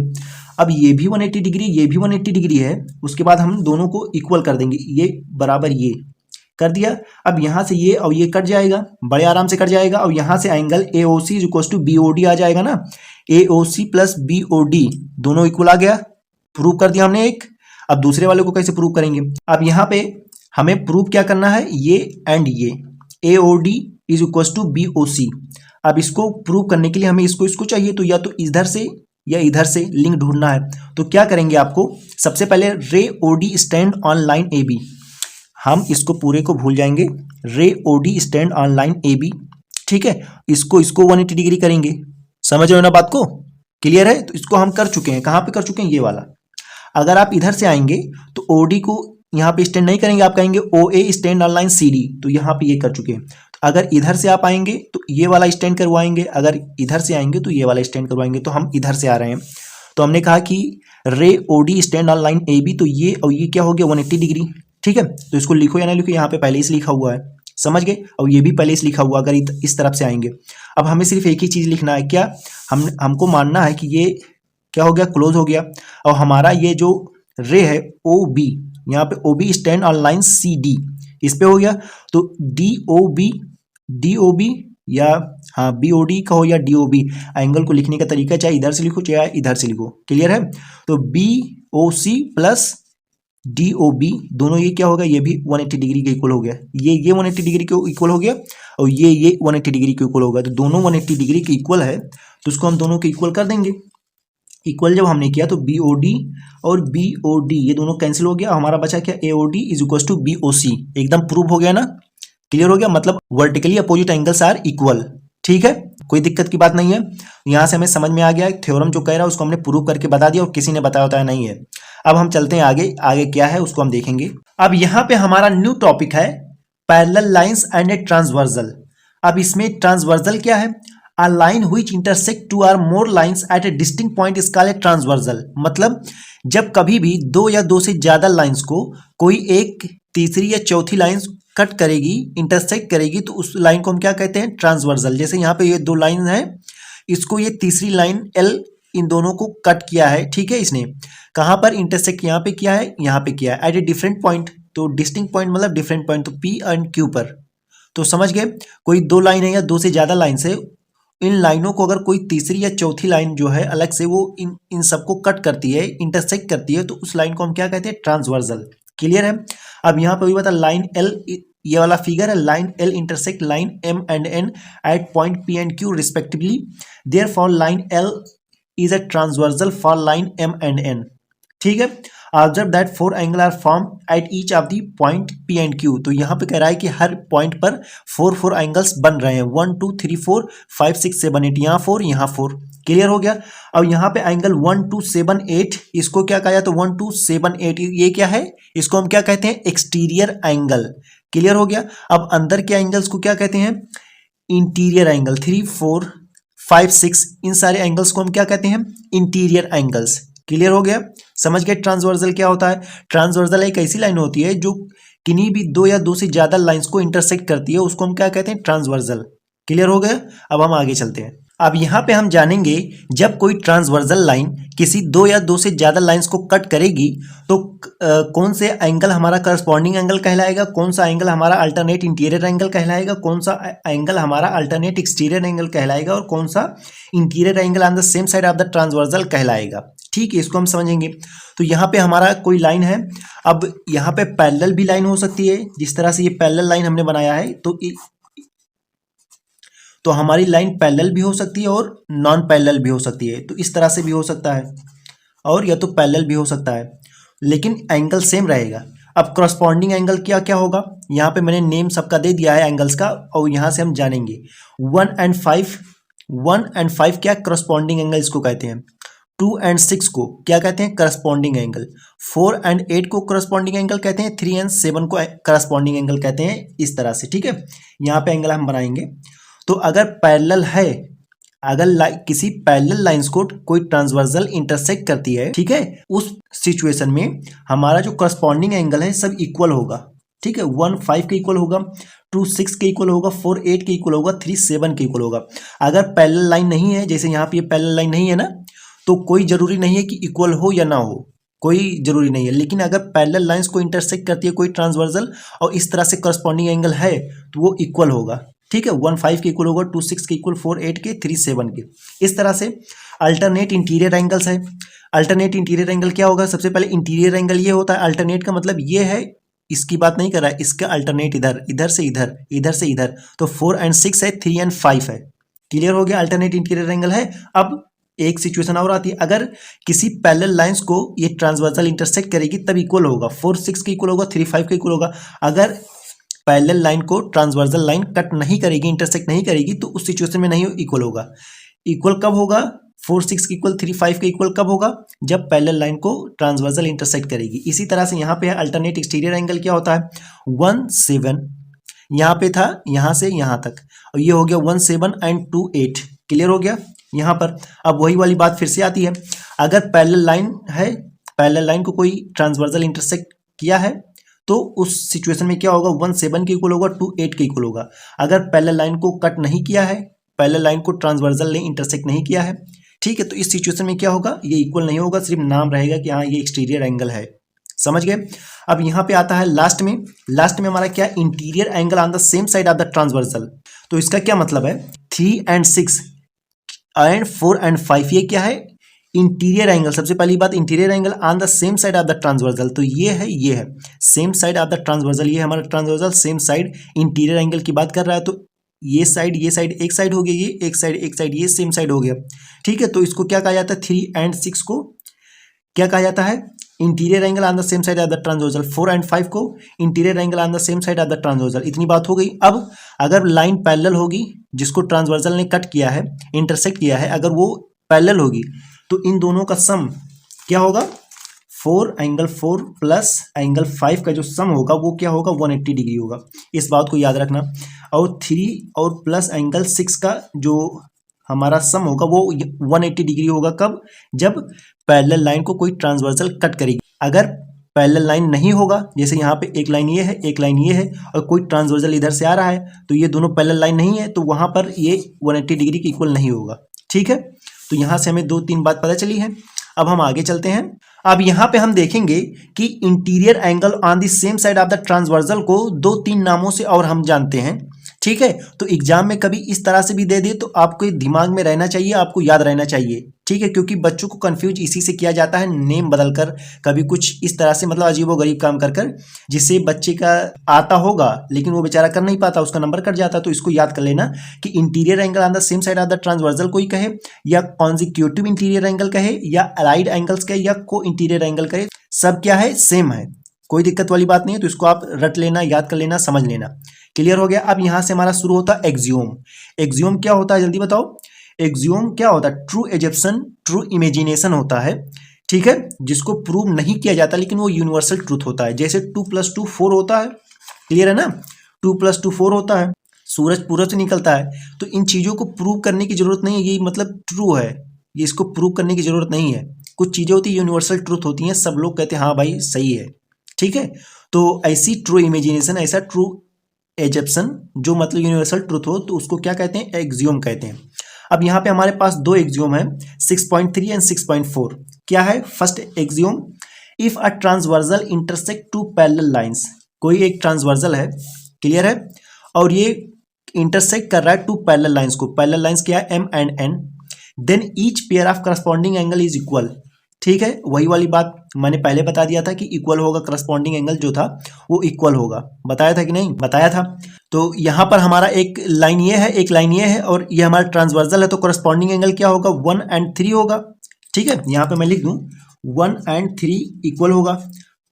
अब ये भी 180 डिग्री, ये भी 180 डिग्री है। उसके बाद हम दोनों को इक्वल कर देंगे, ये बराबर ये कर दिया। अब यहाँ से ये और ये कट जाएगा, बड़े आराम से कट जाएगा। और यहाँ से angle A O C equal to B O D आ जाएगा ना, A O C plus B O D दोनों इक्वल आ गया। प्रूव कर दिया हमने एक। अब दूसरे वाले को कैसे प्रूव करेंगे, अब यहाँ पे हमें प्रूव क्या करना है, ये एंड ये A O D is equal to B O C. अब इसको प्रूव करने के लिए हमें इसको चाहिए, तो या तो इधर से या इधर से लिंक ढूंढना है। तो क्या करेंगे, आपको सबसे पहले ray O D stand on line A B, हम इसको पूरे को भूल जाएंगे, ray O D stand on line A B. ठीक है, इसको 180 डिग्री करेंगे, समझ रहे हो ना बात को, क्लियर है। तो इसको हम कर चुके हैं, कहाँ पे कर चुके हैं, ये वाला। अगर आप इधर से आएंगे तो ओ डी को यहाँ पे स्टैंड नहीं करेंगे, आप कहेंगे O A stand on line C D, तो यहाँ पे ये कर चुके हैं। तो अगर इधर से आप आएंगे तो ये वाला स्टैंड करवाएंगे, अगर इधर से आएंगे तो ये वाला स्टैंड करवाएंगे। तो हम इधर से आ रहे हैं, तो हमने कहा कि ray O D stand on line A B, तो ये और ये क्या हो गया 180 डिग्री। ठीक है, तो इसको लिखो या ना लिखो, यहाँ पे पहले ही लिखा हुआ है, समझ गए। और ये भी पहले से लिखा हुआ, अगर इस तरफ से आएंगे। अब हमें सिर्फ एक ही चीज लिखना है, क्या हमको मानना है कि ये क्या हो गया, क्लोज हो गया। और हमारा ये जो रे है ओ बी, यहाँ पे O B stand on line C D, इस पे हो गया। तो डी ओ बी या हाँ बी ओ डी कहो या डी ओ बी, एंगल को लिखने का तरीका चाहे इधर से लिखो चाहे इधर से लिखो, क्लियर है। तो B O C plus D O B दोनों ये क्या होगा, ये भी 180 डिग्री के इक्वल हो गया। ये 180 डिग्री के इक्वल हो गया और ये 180 डिग्री के इक्वल होगा। तो दोनों 180 डिग्री के इक्वल है, तो उसको हम दोनों के इक्वल कर देंगे। इक्वल जब हमने किया तो बी ओ डी और बी ओ डी ये दोनों कैंसिल हो गया, हमारा बचा क्या, A O D is equal to B O C. एकदम प्रूव हो गया ना, क्लियर हो गया। मतलब vertically opposite angles are equal. ठीक है, कोई दिक्कत की बात नहीं है। यहाँ से हमें समझ में आ गया, थ्योरम जो कह रहा है उसको हमने प्रूव करके बता दिया और किसी ने बताया होता है नहीं है। अब हम चलते हैं आगे, आगे क्या है उसको हम देखेंगे। अब यहाँ पे हमारा न्यू टॉपिक है parallel lines and a transversal. अब इसमें ट्रांसवर्सल क्या है, a line which intersect two or more lines at a distinct point is called a transversal. मतलब जब कभी भी दो या दो से ज्यादा लाइंस को कोई एक तीसरी या चौथी लाइन कट करेगी, इंटरसेक्ट करेगी, तो उस लाइन को हम क्या कहते हैं, ट्रांसवर्सल। जैसे यहाँ पे ये दो लाइन है, इसको ये तीसरी लाइन एल इन दोनों को कट किया है। ठीक है, इसने कहाँ पर इंटरसेक्ट यहाँ पे किया है, यहाँ पे किया है एट ए डिफरेंट पॉइंट। तो डिस्टिंक्ट पॉइंट मतलब डिफरेंट पॉइंट, तो पी एंड क्यू पर। तो समझ गए, कोई दो लाइन है या दो से ज्यादा लाइन से, इन लाइनों को अगर कोई तीसरी या चौथी लाइन जो है अलग से वो इन सबको कट करती है, इंटरसेक्ट करती है, तो उस लाइन को हम क्या कहते हैं, ट्रांसवर्सल। क्लियर है। अब यहाँ पे भी बता, लाइन एल, ये वाला फिगर है, line L intersect line M and N at point P and Q respectively, therefore line L is a transversal for line M and N. ठीक है, observe that 4 angle are form at each of the point P and Q. तो यहाँ पे कह रहा है कि हर point पर 4 एंगल्स बन रहे हैं, 1 2 3 4 5 6 7 8, यहाँ 4 यहाँ 4। क्लियर हो गया। अब यहाँ पे एंगल 1 2 7 8, इसको क्या कहा, तो 1 2 7 8 ये क्या है, इसको हम क्या कहते हैं, एक्सटीरियर एंगल। क्लियर हो गया। अब अंदर के एंगल्स को क्या कहते हैं, इंटीरियर एंगल। 3 4 5 6 इन सारे एंगल्स को हम क्या कहते हैं, इंटीरियर एंगल्स। क्लियर हो गया, समझ गए ट्रांसवर्सल क्या होता है। ट्रांसवर्सल एक ऐसी लाइन होती है जो किन्हीं भी दो या दो से ज्यादा लाइंस को इंटरसेक्ट करती है, उसको हम क्या कहते हैं, ट्रांसवर्सल। क्लियर हो गया। अब हम आगे चलते हैं। अब यहाँ पे हम जानेंगे जब कोई ट्रांसवर्सल लाइन किसी दो या दो से ज़्यादा लाइंस को कट करेगी तो कौन से एंगल हमारा करस्पॉन्डिंग एंगल कहलाएगा, कौन सा एंगल हमारा अल्टरनेट इंटीरियर एंगल कहलाएगा, कौन सा एंगल हमारा अल्टरनेट एक्सटीरियर एंगल कहलाएगा और कौन सा interior angle on the same side of the transversal कहलाएगा। ठीक है, इसको हम समझेंगे। तो यहाँ पे हमारा कोई लाइन है, अब यहाँ पे पैरेलल भी लाइन हो सकती है, जिस तरह से ये पैरेलल लाइन हमने बनाया है तो हमारी लाइन पैरेलल भी हो सकती है और नॉन पैरेलल भी हो सकती है। तो इस तरह से भी हो सकता है और या तो पैरेलल भी हो सकता है, लेकिन एंगल सेम रहेगा। अब करस्पॉन्डिंग एंगल क्या क्या होगा, यहाँ पे मैंने नेम सबका दे दिया है एंगल्स का, और यहाँ से हम जानेंगे 1 and 5 क्या करस्पॉन्डिंग एंगल इसको कहते हैं। 2 and 6 को क्या कहते हैं, करस्पॉन्डिंग एंगल। 4 and 8 को करस्पॉन्डिंग एंगल कहते हैं। 3 and 7 को करस्पॉन्डिंग एंगल कहते हैं। इस तरह से, ठीक है, यहाँ पे एंगल हम बनाएंगे। तो अगर पैरेलल है, अगर किसी पैरेलल लाइंस को कोई ट्रांसवर्सल इंटरसेक्ट करती है, ठीक है, उस सिचुएशन में हमारा जो करस्पॉन्डिंग एंगल है सब इक्वल होगा। ठीक है, 1 5 के इक्वल होगा, 2 6 के इक्वल होगा, 4 8 के इक्वल होगा, 3 7 के इक्वल होगा। अगर पैरेलल लाइन नहीं है, जैसे यहाँ पे ये पैरेलल लाइन नहीं है ना, तो कोई जरूरी नहीं है कि इक्वल हो या ना हो, कोई जरूरी नहीं है। लेकिन अगर पैरेलल लाइंस को इंटरसेक्ट करती है कोई ट्रांसवर्सल और इस तरह से करस्पॉन्डिंग एंगल है तो वो इक्वल होगा। ठीक है, 1 5 के इक्वल होगा, 2 6 के इक्वल, 4 8 के, 3 7 के। इस तरह से अल्टरनेट इंटीरियर एंगल्स है। अल्टरनेट इंटीरियर एंगल क्या होगा, सबसे पहले इंटीरियर एंगल ये होता है, अल्टरनेट का मतलब ये है, इसकी बात नहीं कर रहा है, इसका अल्टरनेट इधर, इधर से इधर, इधर से इधर। तो 4 and 6 है, 3 and 5 है। क्लियर हो गया, अल्टरनेट इंटीरियर एंगल है। अब एक सिचुएशन और आती है, अगर किसी पैरेलल लाइंस को ये ट्रांसवर्सल इंटरसेक्ट करेगी तब इक्वल होगा। 4 6 के इक्वल होगा, 3 5 के इक्वल होगा। अगर पैरेलल लाइन को ट्रांसवर्सल लाइन कट नहीं करेगी, इंटरसेक्ट नहीं करेगी, तो उस सिचुएशन में नहीं इक्वल होगा। इक्वल कब होगा, 4 6 के इक्वल, 3 5 के इक्वल कब होगा, जब पैरेलल लाइन को ट्रांसवर्सल इंटरसेक्ट करेगी। इसी तरह से यहाँ पे अल्टरनेट एक्सटीरियर एंगल क्या होता है, 1 7 यहाँ पे था, यहाँ से यहाँ तक, और ये हो गया 1 7 and 2 8। क्लियर हो गया यहाँ पर। अब वही वाली बात फिर से आती है, अगर पैरेलल लाइन है, पैरेलल लाइन को कोई ट्रांसवर्सल इंटरसेक्ट किया है तो उस सिचुएशन में क्या होगा, 1 7 के इक्वल होगा, 2 8 के इक्वल होगा। अगर पैरेलल लाइन को कट नहीं किया है, पैरेलल लाइन को ट्रांसवर्सल ने इंटरसेक्ट नहीं किया है, ठीक है, तो इस सिचुएशन में क्या होगा, ये इक्वल नहीं होगा, सिर्फ नाम रहेगा कि हाँ ये एक्सटीरियर एंगल है। समझ गए। अब यहाँ पे आता है लास्ट में हमारा क्या, interior angle on the same side of the transversal. तो इसका क्या मतलब है, 3 and 6 and 4 and 5 ये क्या है, इंटीरियर एंगल। सबसे पहली बात, interior angle on the same side of the transversal. तो ये है same side of the transversal, ये हमारा transversal same side interior angle की बात कर रहा है। तो ये साइड एक साइड हो गया, ये एक साइड ये सेम साइड हो गया। ठीक है, तो इसको क्या कहा जाता है, 3 and 6 को क्या कहा जाता है, interior angle on the same side of the transversal. 4 and 5 को interior angle on the same side of the transversal. इतनी बात हो गई। अब अगर लाइन पैरेलल होगी, जिसको ट्रांसवर्सल ने कट किया है, इंटरसेक्ट किया है, अगर वो पैरेलल होगी तो इन दोनों का सम क्या होगा, 4 एंगल 4 प्लस एंगल 5 का जो सम होगा वो क्या होगा, 180 डिग्री होगा। इस बात को याद रखना। और 3 और प्लस एंगल 6 का जो हमारा सम होगा वो 180 डिग्री होगा। कब, जब पैरेलल लाइन को कोई ट्रांसवर्सल कट करेगी। अगर पैरेलल लाइन नहीं होगा, जैसे यहाँ पे एक लाइन ये है, एक लाइन ये है, और कोई ट्रांसवर्सल इधर से आ रहा है, तो ये दोनों पैरेलल लाइन नहीं है, तो वहां पर ये 180 डिग्री के इक्वल नहीं होगा। ठीक है, तो यहाँ से हमें 2-3 बात पता चली है। अब हम आगे चलते हैं। अब यहाँ पे हम देखेंगे कि interior angle on the same side of the transversal को 2-3 नामों से और हम जानते हैं। ठीक है, तो एग्जाम में कभी इस तरह से भी दे दे तो आपको दिमाग में रहना चाहिए, आपको याद रहना चाहिए। ठीक है, क्योंकि बच्चों को कंफ्यूज इसी से किया जाता है, नेम बदलकर, कभी कुछ इस तरह से, मतलब अजीबोगरीब काम कर जिससे बच्चे का आता होगा लेकिन वो बेचारा कर नहीं पाता, उसका नंबर कट जाता। तो इसको याद कर लेना कि interior angle on the same side of the transversal कोई कहे, या कॉन्जिक्यूटिव इंटीरियर एंगल कहे, या अलाइड एंगल्स कहे, या को इंटीरियर एंगल कहे, सब क्या है, सेम है, कोई दिक्कत वाली बात नहीं है। तो इसको आप रट लेना, याद कर लेना, समझ लेना। क्लियर हो गया। अब यहां से हमारा शुरू होता है एक्सियोम। एक्सियोम क्या होता है, जल्दी बताओ। एक्सियोम क्या होता है, ट्रू एजप्शन, ट्रू इमेजिनेशन होता है। ठीक है, जिसको प्रूव नहीं किया जाता लेकिन वो यूनिवर्सल ट्रूथ होता है। जैसे 2 + 2 4 होता है, क्लियर है ना, 2 + 2 4 होता है। सूरज पूरब से निकलता है, तो इन चीजों को प्रूव करने की जरूरत नहीं है, ये मतलब ट्रू है, ये इसको प्रूव करने की जरूरत नहीं है। कुछ चीजें होती है यूनिवर्सल ट्रूथ होती हैं, सब लोग कहते हैं हाँ भाई सही है। ठीक है, तो ऐसी ट्रू इमेजिनेशन, ऐसा ट्रू एजप्शन जो मतलब यूनिवर्सल ट्रूथ हो, तो उसको क्या कहते हैं, एक्सियोम कहते हैं। अब यहाँ पे हमारे पास दो एक्सियोम है 6.3 एंड 6.4। क्या है first axiom, if a transversal intersect two parallel lines, कोई एक ट्रांसवर्सल है, क्लियर है, और ये इंटरसेक्ट कर रहा है टू पैरेलल लाइंस को। पैरेलल लाइंस क्या है, M and N, then each pair of corresponding angle is equal. ठीक है, वही वाली बात मैंने पहले बता दिया था कि इक्वल होगा, करस्पॉन्डिंग एंगल जो था वो इक्वल होगा, बताया था कि नहीं, बताया था। तो यहाँ पर हमारा एक लाइन ये है, एक लाइन ये है, और ये हमारा ट्रांसवर्सल है, तो करस्पॉन्डिंग एंगल क्या होगा, 1 एंड 3 होगा। ठीक है, यहाँ पे मैं लिख दूं 1 एंड 3 इक्वल होगा,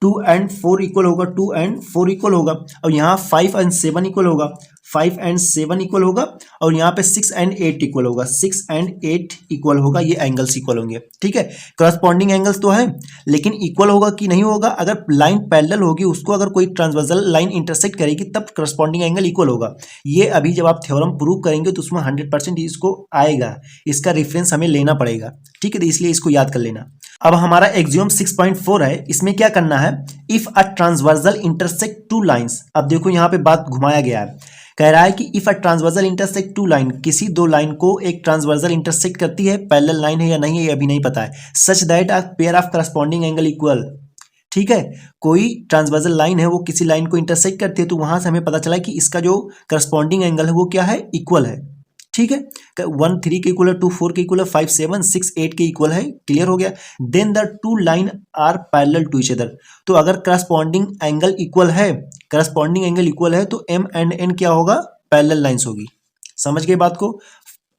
2 एंड 4 इक्वल होगा, 2 एंड 4 इक्वल होगा, और यहाँ 5 एंड 7 इक्वल होगा, 5 एंड 7 इक्वल होगा, और यहाँ पे 6 एंड 8 इक्वल होगा, 6 एंड 8 इक्वल होगा, ये एंगल्स इक्वल होंगे। ठीक है, करस्पॉन्डिंग एंगल्स तो है, लेकिन इक्वल होगा कि नहीं होगा, अगर लाइन पैरेलल होगी, उसको अगर कोई ट्रांसवर्सल लाइन इंटरसेक्ट करेगी तब करस्पॉन्डिंग एंगल इक्वल होगा। ये अभी जब आप थ्योरम प्रूव करेंगे तो उसमें 100% इसको आएगा, इसका रेफरेंस हमें लेना पड़ेगा। ठीक है, तो इसलिए इसको याद कर लेना। अब हमारा एक्सियोम 6.4 है, इसमें क्या करना है, if a transversal intersect two lines. अब देखो यहाँ पे बात घुमाया गया है, कह रहा है कि if a transversal intersect two line, किसी दो लाइन को एक ट्रांसवर्सल इंटरसेक्ट करती है, पैरेलल लाइन है या नहीं है ये अभी नहीं पता है, such that a pair of corresponding angle equal. ठीक है, कोई ट्रांसवर्सल लाइन है वो किसी लाइन को इंटरसेक्ट करती है, तो वहां से हमें पता चला कि इसका जो करस्पॉन्डिंग एंगल है वो क्या है, इक्वल है। ठीक है, 1 3 के इक्वल है, 2 4 के इक्वल है, 5 7 6 8 के इक्वल है, क्लियर हो गया। Then the two line are parallel to each other, तो अगर करस्पॉन्डिंग एंगल इक्वल है, करस्पॉन्डिंग एंगल इक्वल है, तो एम एंड एन क्या होगा, पैरेलल लाइंस होगी। समझ गए बात को।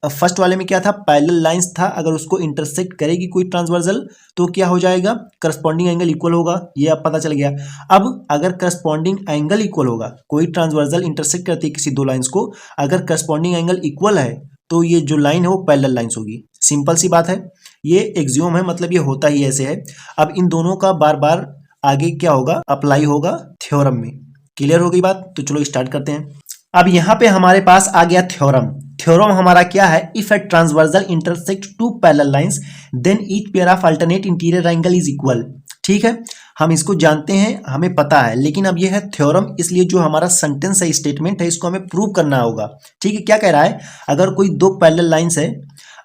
फर्स्ट वाले में क्या था, पैरेलल लाइंस था, अगर उसको इंटरसेक्ट करेगी कोई ट्रांसवर्सल तो क्या हो जाएगा, करस्पॉन्डिंग एंगल इक्वल होगा, ये अब पता चल गया। अब अगर करस्पॉन्डिंग एंगल इक्वल होगा, कोई ट्रांसवर्सल इंटरसेक्ट करती है किसी दो लाइंस को, अगर करस्पॉन्डिंग एंगल इक्वल है तो ये जो लाइन है वो पैरेलल लाइंस होगी। सिंपल सी बात है, ये एक्सियोम है, मतलब ये होता ही ऐसे है। अब इन दोनों का बार बार आगे क्या होगा, अप्लाई होगा थ्योरम में। क्लियर हो गई बात, तो चलो स्टार्ट करते हैं। अब यहाँ पे हमारे पास आ गया थ्योरम। थ्योरम हमारा क्या है, if a transversal intersect two parallel lines then each pair of alternate interior angle is equal. ठीक है, हम इसको जानते हैं, हमें पता है, लेकिन अब यह है थ्योरम, इसलिए जो हमारा सेंटेंस है, स्टेटमेंट है, इसको हमें प्रूव करना होगा। ठीक है, क्या कह रहा है, अगर कोई दो पैरेलल लाइंस है,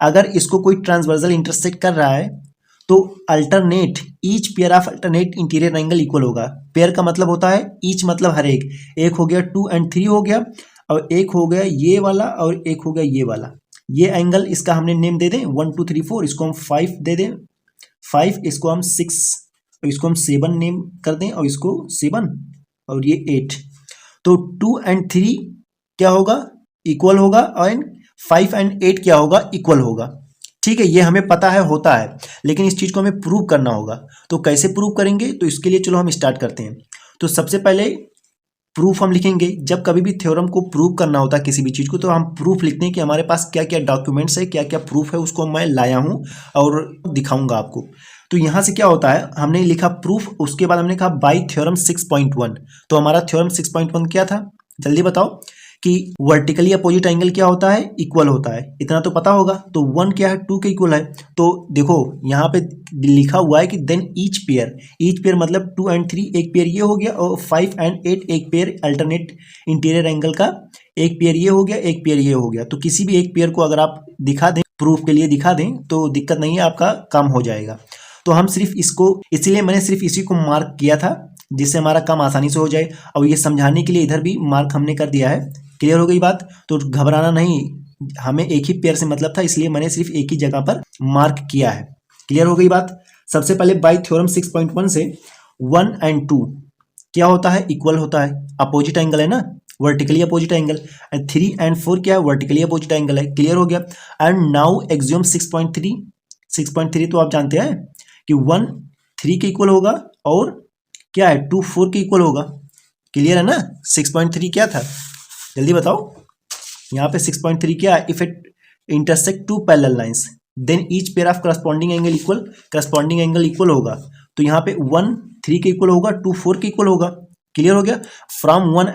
अगर इसको कोई ट्रांसवर्सल इंटरसेक्ट कर रहा है तो alternate, each pair of alternate interior angle equal होगा। पेयर का मतलब होता है ईच, मतलब हर एक, एक हो गया 2 एंड 3 हो गया, और एक हो गया ये वाला, और एक हो गया ये वाला। ये एंगल इसका हमने नेम दे दें 1 2 3 4, इसको हम 5 दे दें, 5, इसको हम 6, और इसको हम 7 नेम कर दें, और इसको 7, और ये 8। तो 2 एंड 3 क्या होगा, इक्वल होगा, और 5 एंड 8 क्या होगा, इक्वल होगा। ठीक है, ये हमें पता है, होता है, लेकिन इस चीज को हमें प्रूव करना होगा। तो कैसे प्रूव करेंगे, तो इसके लिए चलो हम स्टार्ट करते हैं। तो सबसे पहले प्रूफ हम लिखेंगे, जब कभी भी थ्योरम को प्रूव करना होता है किसी भी चीज को, तो हम प्रूफ लिखते हैं कि हमारे पास क्या क्या डॉक्यूमेंट्स है, क्या क्या प्रूफ है, उसको मैं लाया हूं और दिखाऊंगा आपको। तो यहां से क्या होता है, हमने लिखा प्रूफ, उसके बाद हमने कहा बाई थ्योरम 6.1। तो हमारा थ्योरम 6.1 क्या था, जल्दी बताओ, कि वर्टिकली अपोजिट एंगल क्या होता है, इक्वल होता है, इतना तो पता होगा। तो 1 क्या है, 2 के इक्वल है। तो देखो यहाँ पे लिखा हुआ है कि देन ईच पेयर मतलब 2 एंड 3 एक पेयर ये हो गया, और 5 एंड 8 एक पेयर अल्टरनेट इंटीरियर एंगल का, एक पेयर ये हो गया, एक पेयर ये हो गया। तो किसी भी एक पेयर को अगर आप दिखा दें, प्रूफ के लिए दिखा दें, तो दिक्कत नहीं है, आपका काम हो जाएगा। तो हम सिर्फ इसको, इसलिए मैंने सिर्फ इसी को मार्क किया था, जिससे हमारा काम आसानी से हो जाए, और ये समझाने के लिए इधर भी मार्क हमने कर दिया है। क्लियर हो गई बात, तो घबराना नहीं, हमें एक ही पेयर से मतलब था, इसलिए मैंने सिर्फ एक ही जगह पर मार्क किया है। क्लियर हो गई बात। सबसे पहले बाय थ्योरम 6.1 से 1 एंड 2 क्या होता है, इक्वल होता है, अपोजिट एंगल है ना, vertically opposite angle. And 3 and 4 क्या है, वर्टिकली अपोजिट एंगल है। क्लियर हो गया। एंड नाउ एक्सियोम 6.3 तो आप जानते हैं कि 1 3 के इक्वल होगा, और क्या है 2 4 के इक्वल होगा। क्लियर है ना। 6.3 क्या था, जल्दी बताओ। यहाँ पे 6.3 क्या है, if it intersect two parallel lines then each pair of corresponding angle equal, corresponding angle equal होगा। तो यहाँ पे 1 3 के इक्वल होगा, 2 4 के इक्वल होगा। क्लियर हो गया। फ्रॉम 1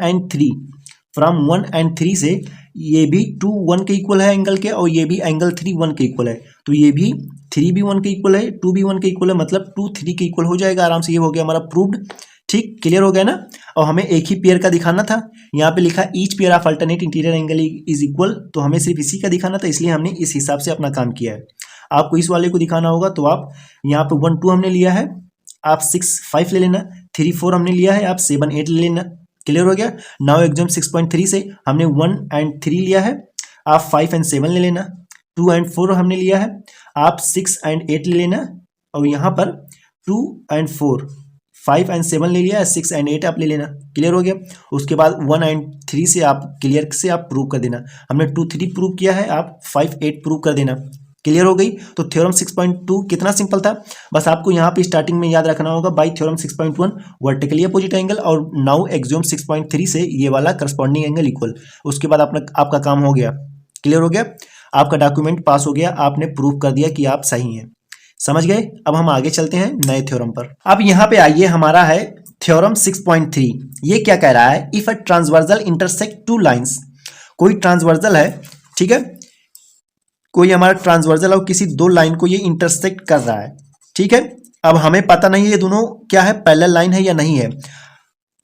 एंड 3 से ये भी 2 1 के इक्वल है एंगल के, और ये भी एंगल 3 1 के इक्वल है। तो ये भी 3 भी 1 के इक्वल है, 2 भी 1 के इक्वल है, मतलब 2 3 के इक्वल हो जाएगा आराम से। ये हो गया हमारा प्रूव्ड। ठीक, क्लियर हो गया ना। और हमें एक ही पेयर का दिखाना था, यहाँ पे लिखा each pair of alternate interior angle is equal, तो हमें सिर्फ इसी का दिखाना था, इसलिए हमने इस हिसाब से अपना काम किया है। आपको इस वाले को दिखाना होगा तो आप यहाँ पे 1 2 हमने लिया है, आप 6 5 ले लेना, 3 4 हमने लिया है, आप 7 8 ले लेना। क्लियर हो गया। नाउ एग्जाम 6.3 से हमने 1 एंड 3 लिया है, आप 5 एंड 7 ले लेना। 2 एंड 4 हमने लिया है, आप 6 एंड 8 ले लेना। और यहाँ पर 2 एंड 4 5 एंड 7 ले लिया है, 6 एंड 8 आप ले लेना। क्लियर हो गया। उसके बाद 1 एंड 3 से आप क्लियर से आप प्रूव कर देना। हमने 2 3 प्रूव किया है, आप 5 8 प्रूव कर देना। क्लियर हो गई। तो थ्योरम 6.2 कितना सिंपल था, बस आपको यहाँ पे स्टार्टिंग में याद रखना होगा by theorem 6.1 vertically opposite angle, और नाउ एक्सियोम 6.3 से ये वाला करस्पॉन्डिंग एंगल इक्वल। उसके बाद आपका काम हो गया। क्लियर हो गया, आपका डॉक्यूमेंट पास हो गया, आपने प्रूव कर दिया कि आप सही हैं। समझ गए। अब हम आगे चलते हैं नए थ्योरम पर। अब यहाँ पे आइए, हमारा है थ्योरम 6.3। ये क्या कह रहा है, if a transversal intersect two lines. कोई ट्रांसवर्सल है, ठीक है, कोई हमारा ट्रांसवर्सल और किसी दो लाइन को ये इंटरसेक्ट कर रहा है। ठीक है, अब हमें पता नहीं है ये दोनों क्या है, पैरेलल लाइन है या नहीं है।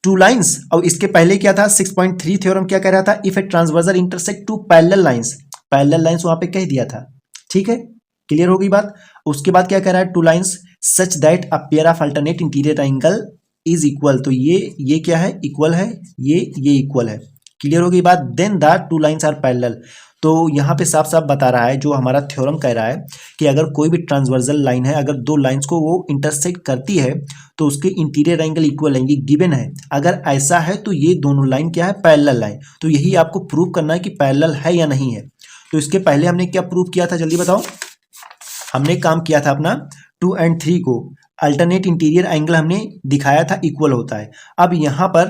टू लाइंस, और इसके पहले क्या था 6.3 थ्योरम क्या कह रहा था, if a transversal intersect two parallel lines. Parallel lines वहां पे कह दिया था। ठीक है, क्लियर हो गई बात। उसके बाद क्या कह रहा है, two lines such that a pair of alternate interior angle is equal. तो ये क्या है, इक्वल है, ये इक्वल है। क्लियर हो गई बात। Then the two lines are parallel. तो यहाँ पे साफ साफ बता रहा है, जो हमारा थ्योरम कह रहा है कि अगर कोई भी ट्रांसवर्सल लाइन है, अगर दो लाइंस को वो इंटरसेक्ट करती है तो उसके इंटीरियर एंगल इक्वल है, ये गिवन है। अगर ऐसा है तो ये दोनों लाइन क्या है, पैरेलल लाइन। तो यही आपको प्रूव करना है कि पैरेलल है या नहीं है। तो इसके पहले हमने क्या प्रूव किया था, जल्दी बताओ। हमने काम किया था अपना 2 एंड 3 को अल्टरनेट इंटीरियर एंगल हमने दिखाया था इक्वल होता है। अब यहाँ पर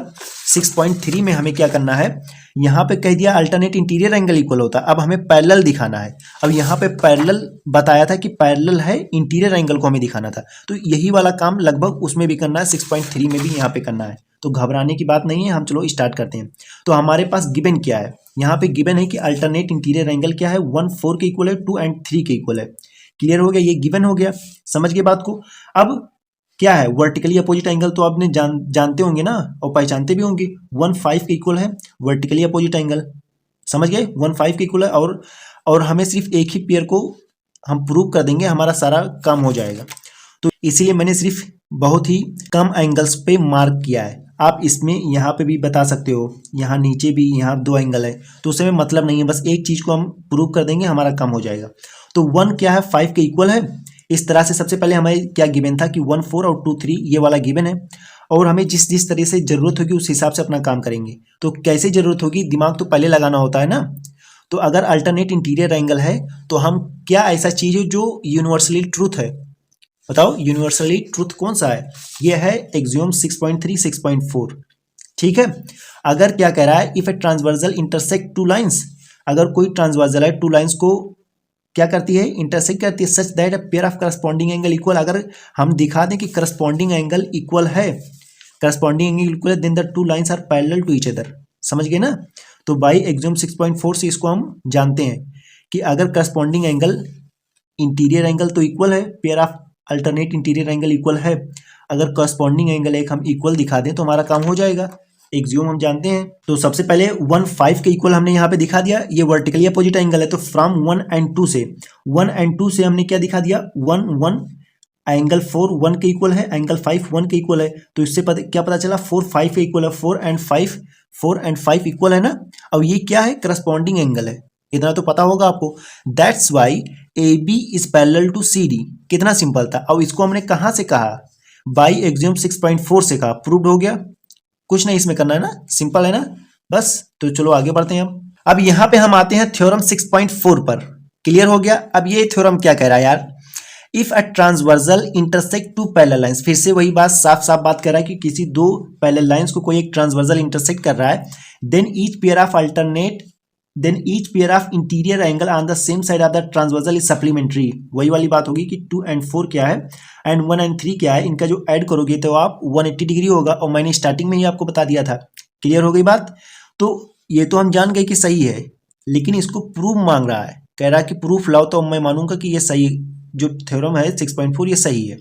6.3 में हमें क्या करना है, यहाँ पे कह दिया अल्टरनेट इंटीरियर एंगल इक्वल होता है। अब हमें पैरेलल दिखाना है। अब यहाँ पे पैरेलल बताया था कि पैरेलल है, इंटीरियर एंगल को हमें दिखाना था। तो यही वाला काम लगभग उसमें भी करना है, 6.3 में भी यहाँ पे करना है। तो घबराने की बात नहीं है, हम चलो स्टार्ट करते हैं। तो हमारे पास गिवन क्या है, यहाँ पे गिवन है कि अल्टरनेट इंटीरियर एंगल क्या है, 1 4 के इक्वल है, 2 एंड 3 के इक्वल है। क्लियर हो गया, ये गिवन हो गया। समझ गए बात को। अब क्या है, वर्टिकली अपोजिट एंगल तो आपने जानते होंगे ना, और पहचानते भी होंगे। 1 5 के इक्वल है वर्टिकली अपोजिट एंगल। समझ गए, 1 5 के इक्वल है। और हमें सिर्फ एक ही पेयर को हम प्रूव कर देंगे, हमारा सारा काम हो जाएगा। तो इसीलिए मैंने सिर्फ बहुत ही कम एंगल्स पे मार्क किया है। आप इसमें यहाँ पे भी बता सकते हो, यहाँ नीचे भी, यहाँ 2 एंगल है, तो उसमें मतलब नहीं है, बस एक चीज को हम प्रूव कर देंगे, हमारा काम हो जाएगा। तो 1 क्या है, 5 के इक्वल है। इस तरह से सबसे पहले हमें क्या गिवन था कि 1 4 और 2 3 ये वाला गिवन है। और हमें जिस तरह से जरूरत होगी उस हिसाब से अपना काम करेंगे। तो कैसे जरूरत होगी, दिमाग तो पहले लगाना होता है ना। तो अगर अल्टरनेट इंटीरियर एंगल है तो हम क्या ऐसा चीज है जो यूनिवर्सली ट्रूथ है, बताओ यूनिवर्सली ट्रूथ कौन सा है, ये है एक्सियोम 6.3 6.4। ठीक है, अगर क्या कह रहा है, if a transversal intersect two lines, अगर कोई ट्रांसवर्सल है टू लाइंस को क्या करती है, इंटरसेक्ट करती है, such that a pair of corresponding angle equal. अगर हम दिखा दें कि करस्पॉन्डिंग एंगल इक्वल है, करस्पॉन्डिंग एंगल इक्वल है, then the two lines are parallel to each other. समझ गए ना। तो बाई एक्सियोम 6.4 से इसको हम जानते हैं कि अगर करस्पॉन्डिंग एंगल इंटीरियर एंगल तो इक्वल है, pair of alternate interior angle equal है, अगर करस्पॉन्डिंग एंगल एक हम इक्वल दिखा दें तो हमारा काम हो जाएगा। एक्सियोम हम जानते हैं। तो सबसे पहले 1 5 के इक्वल हमने यहाँ पे दिखा दिया, ये वर्टिकली अपोजिट एंगल है। तो फ्रॉम 1 एंड 2 से, 1 एंड 2 से हमने क्या दिखा दिया, 1 1 एंगल 4 1 के इक्वल है, एंगल 5 1 के इक्वल है। तो इससे क्या पता चला, 4 5 के इक्वल है, 4 एंड 5 इक्वल है ना। अब ये क्या है, करस्पॉन्डिंग एंगल है, इतना तो पता होगा आपको। That's why A B is parallel to C D. कितना सिंपल था। अब इसको हमने कहाँ से कहा, बाई एक्सियोम 6.4 से कहा, प्रूव्ड हो गया। कुछ नहीं इसमें करना है ना, सिंपल है ना बस। तो चलो आगे बढ़ते हैं हम। अब यहाँ पे हम आते हैं थ्योरम 6.4 पर। क्लियर हो गया। अब ये थ्योरम क्या कह रहा है यार, if a transversal intersect two parallel lines. फिर से वही बात, साफ साफ बात कर रहा है कि किसी दो पैरेलल लाइंस को कोई एक ट्रांसवर्सल इंटरसेक्ट कर रहा है, then each pair of interior angle on the same side of the transversal is supplementary. वही वाली बात होगी कि 2 एंड 4 क्या है एंड 1 एंड 3 क्या है, इनका जो ऐड करोगे तो आप 180 डिग्री होगा। और मैंने स्टार्टिंग में ही आपको बता दिया था। क्लियर हो गई बात। तो ये तो हम जान गए कि सही है, लेकिन इसको प्रूफ मांग रहा है, कह रहा है कि प्रूफ लाओ, तो मैं मानूंगा कि ये सही, जो थ्योरम है 6.4 ये सही है।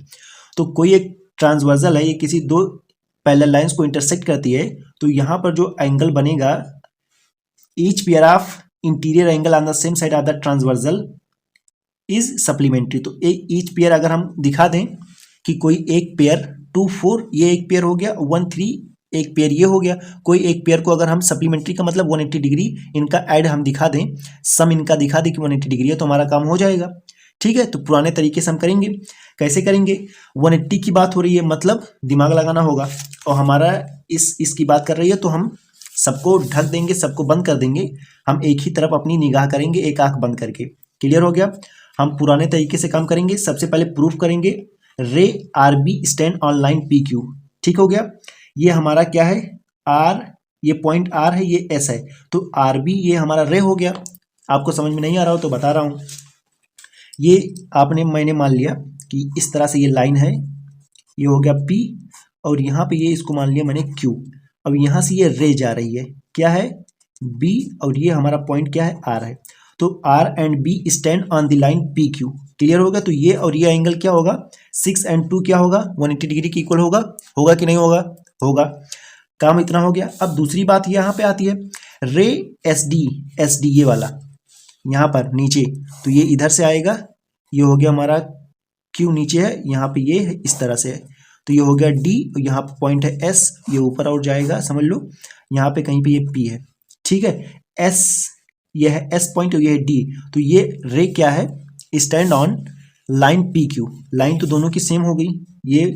तो कोई एक ट्रांसवर्सल है, ये किसी दो पैरेलल लाइंस को इंटरसेक्ट करती है तो यहाँ पर जो एंगल बनेगा, each pair of interior angle on the same side of the transversal is supplementary. तो ईच पेयर अगर हम दिखा दें कि कोई एक पेयर 2 4 ये एक पेयर हो गया, 1 3 एक पेयर ये हो गया, कोई एक पेयर को अगर हम सप्लीमेंट्री का मतलब 180 डिग्री इनका ऐड हम दिखा दें, सम इनका दिखा दें कि 180 डिग्री है, तो हमारा काम हो जाएगा। ठीक है, तो पुराने तरीके से हम करेंगे। कैसे करेंगे? 180 की बात हो रही है मतलब दिमाग लगाना होगा, और हमारा इसकी बात कर रही है तो हम सबको ढक देंगे, सबको बंद कर देंगे, हम एक ही तरफ अपनी निगाह करेंगे एक आंख बंद करके। क्लियर हो गया? हम पुराने तरीके से काम करेंगे। सबसे पहले प्रूफ करेंगे ray R B stand on line P Q. ठीक हो गया? ये हमारा क्या है? आर, ये पॉइंट आर है, ये एस है, तो आर बी ये हमारा रे हो गया। आपको समझ में नहीं आ रहा हो तो बता रहा हूँ। ये मैंने मान लिया कि इस तरह से ये लाइन है, ये हो गया पी, और यहाँ पे ये इसको मान लिया मैंने क्यू। अब यहाँ से ये रे जा रही है, क्या है? बी, और ये हमारा पॉइंट क्या है? आर है। तो R and B stand on the line P Q. Clear होगा? तो ये और ये एंगल क्या होगा? 6 and 2 क्या होगा? 180 डिग्री के इक्वल होगा। होगा कि नहीं होगा? होगा। काम इतना हो गया। अब दूसरी बात यहाँ पे आती है, रे एस डी ये वाला यहाँ पर नीचे, तो ये इधर से आएगा, ये हो गया हमारा क्यू नीचे है, यहाँ पे ये है इस तरह से है, तो ये हो गया डी, यहाँ पे पॉइंट है एस, ये ऊपर और जाएगा, समझ लो यहाँ पे कहीं पे ये पी है। ठीक है, एस ये है एस पॉइंट, और ये है डी, तो ये रे क्या है? Stand on line P Q. Line तो दोनों की सेम हो गई। ये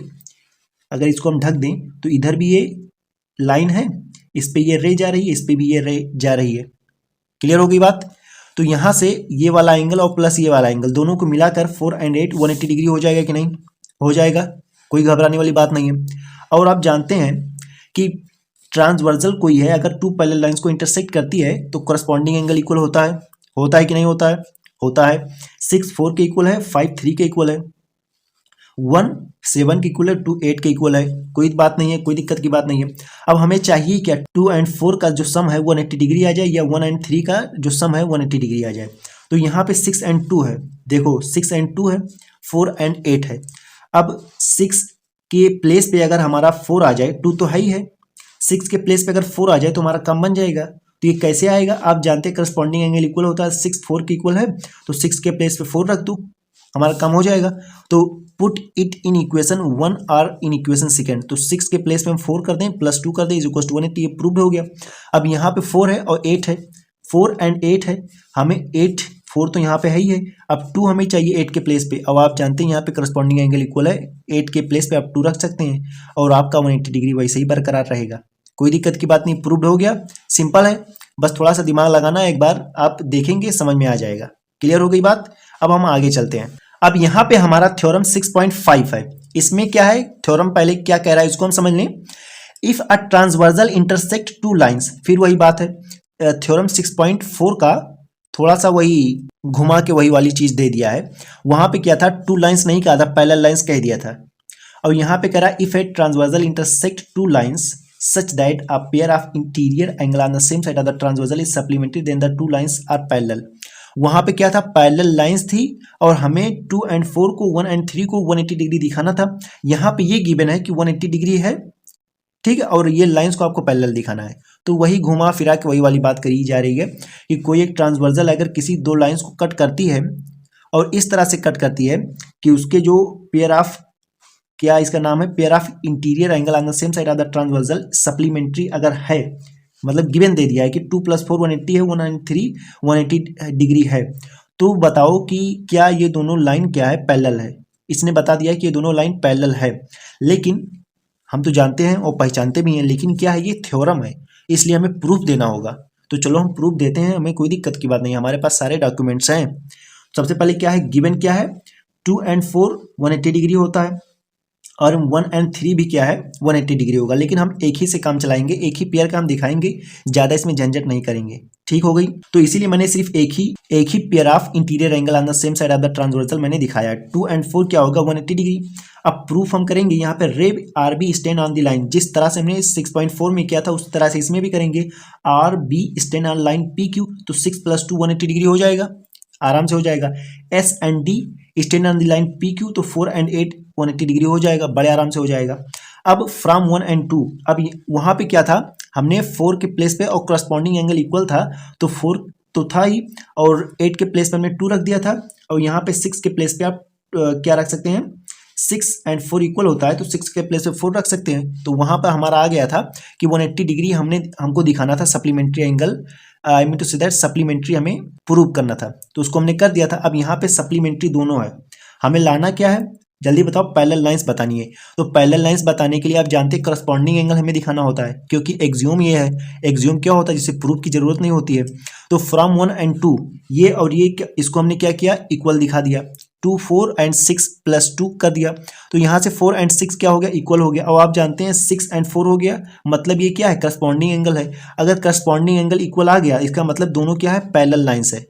अगर इसको हम ढक दें तो इधर भी ये लाइन है, इस पे ये रे जा रही है, इस पे भी ये रे जा रही है। क्लियर हो गई बात? तो यहाँ से ये वाला एंगल और प्लस ये वाला एंगल दोनों को मिलाकर 4 and 8 180 डिग्री हो जाएगा कि नहीं? हो जाएगा, कोई घबराने वाली बात नहीं है। और आप जानते हैं कि ट्रांसवर्सल कोई है, अगर 2 पैरेलल लाइंस को इंटरसेक्ट करती है तो करस्पॉन्डिंग एंगल इक्वल होता है। होता है कि नहीं होता है? होता है। 6 4 के इक्वल है, 5 3 के इक्वल है, 1 7 के इक्वल है, 2 8 के इक्वल है। कोई बात नहीं है, कोई दिक्कत की बात नहीं है। अब हमें चाहिए क्या? 2 and 4 का जो सम है 180 डिग्री आ जाए, या 1 and 3 का जो सम है 180 डिग्री आ जाए। तो यहाँ पे 6 and 2 है, देखो 6 and 2 है, 4 and 8 है। अब 6 के प्लेस पे अगर हमारा 4 आ जाए, 2 तो है ही है, 6 के प्लेस पे अगर 4 आ जाए तो हमारा काम बन जाएगा। तो ये कैसे आएगा? आप जानते हैं करस्पॉन्डिंग एंगल इक्वल होता है, 6 4 के इक्वल है, तो 6 के प्लेस पे 4 रख दो, हमारा काम हो जाएगा। तो पुट इट इन इक्वेशन 1 और इन इक्वेशन सेकेंड। तो 6 के प्लेस पे हम 4 कर दें, प्लस 2 कर दें, इज इक्वल टू 180। ये प्रूव हो गया। अब यहाँ पे 4 है और 8 है, 4 and 8 है, हमें 8 4 तो यहाँ पे है ही है, अब 2 हमें चाहिए 8 के प्लेस पे। अब आप जानते हैं यहाँ पे करस्पॉन्डिंग एंगल इक्वल है, 8 के प्लेस पे आप 2 रख सकते हैं, और आपका 180 डिग्री वैसे ही बरकरार रहेगा। कोई दिक्कत की बात नहीं, प्रूव्ड हो गया। सिंपल है, बस थोड़ा सा दिमाग लगाना है, एक बार आप देखेंगे समझ में आ जाएगा। क्लियर हो गई बात? अब हम आगे चलते हैं। अब यहाँ पे हमारा थ्योरम 6.5 है। इसमें क्या है? थ्योरम पहले क्या कह रहा है इसको हम समझ लें। If a transversal intersect 2 lines, फिर वही बात है, थ्योरम 6.4 का थोड़ा सा वही घुमा के वही वाली चीज दे दिया है। वहां पे क्या था? 2 लाइंस नहीं कहा था, पैरेलल लाइंस कह दिया था। और यहाँ पे कह रहा है if a transversal intersect 2 lines such that a pair of interior angle on the same side of the transversal is supplementary, then the 2 lines are parallel। वहां पे क्या था? पैरेलल लाइंस थी, और हमें 2 and 4 को 1 and 3 को 180 डिग्री दिखाना था। यहाँ पे ये गिवन है कि 180 डिग्री है, ठीक है, और ये लाइंस को आपको पैरेलल दिखाना है। तो वही घुमा फिरा के वही वाली बात करी जा रही है कि कोई एक ट्रांसवर्सल अगर किसी 2 लाइंस को कट करती है, और इस तरह से कट करती है कि उसके जो पेयर ऑफ, क्या इसका नाम है, pair of interior angle on the same side of the transversal supplementary अगर है, मतलब गिवन दे दिया है कि 2 + 4 180 है, 1 and 3 180 डिग्री है, तो बताओ कि क्या ये दोनों लाइन क्या है? पैरेलल है। इसने बता दिया कि ये दोनों लाइन पैरेलल है, लेकिन हम तो जानते हैं और पहचानते भी हैं, लेकिन क्या है? ये थ्योरम है, इसलिए हमें प्रूफ देना होगा। तो चलो हम प्रूफ देते हैं, हमें कोई दिक्कत की बात नहीं, हमारे पास सारे डॉक्यूमेंट्स हैं। सबसे पहले क्या है? गिवन क्या है? 2 and 4 180 डिग्री होता है, और 1 and 3 भी क्या है? 180 डिग्री होगा। लेकिन हम एक ही से काम चलाएंगे, एक ही पेयर का हम दिखाएंगे, ज्यादा इसमें झंझट नहीं करेंगे। ठीक हो गई? तो इसीलिए मैंने सिर्फ एक ही pair of interior angle on the same side of the transversal मैंने दिखाया। 2 and 4 क्या होगा? 180 डिग्री। अब प्रूफ हम करेंगे यहाँ पे, ray R B stand on the line, जिस तरह से हमने 6.4 में किया था उस तरह से इसमें भी करेंगे। R B stand on line P Q, तो 6 + 2 180 डिग्री हो जाएगा, आराम से हो जाएगा। S and D stand on the line P Q, तो 4 and 8 180 डिग्री हो जाएगा, बड़े आराम से हो जाएगा। अब फ्रॉम 1 एंड 2, अब वहां पे क्या था, हमने 4 के प्लेस पे और करस्पॉन्डिंग एंगल इक्वल था तो 4 तो था ही, और 8 के प्लेस पे हमने 2 रख दिया था, और यहाँ पे 6 के प्लेस पे आप क्या रख सकते हैं, 6 एंड 4 इक्वल होता है तो 6 के प्लेस पे 4 रख सकते हैं। तो वहां पर हमारा आ गया था कि 180 डिग्री हमको दिखाना था supplementary angle, I mean to say that supplementary हमें प्रूव करना था, तो उसको हमने कर दिया था। अब यहाँ पे सप्लीमेंट्री दोनों है, हमें लाना क्या है, जल्दी बताओ, पैरेलल लाइंस बतानी है। तो पैरेलल लाइंस बताने के लिए आप जानते हैं करस्पॉन्डिंग एंगल हमें दिखाना होता है, क्योंकि एक्सियोम ये है, एक्सियोम क्या होता है जिसे प्रूफ की जरूरत नहीं होती है। तो फ्रॉम 1 एंड 2 ये और ये इसको हमने क्या किया, इक्वल दिखा दिया, 2 4 एंड 6 प्लस 2 कर दिया, तो यहाँ से 4 एंड 6 क्या हो गया, इक्वल हो गया। और आप जानते हैं 6 एंड 4 हो गया, मतलब ये क्या है, करस्पॉन्डिंग एंगल है। अगर करस्पॉन्डिंग एंगल इक्वल आ गया, इसका मतलब दोनों क्या है, पैरेलल लाइंस है।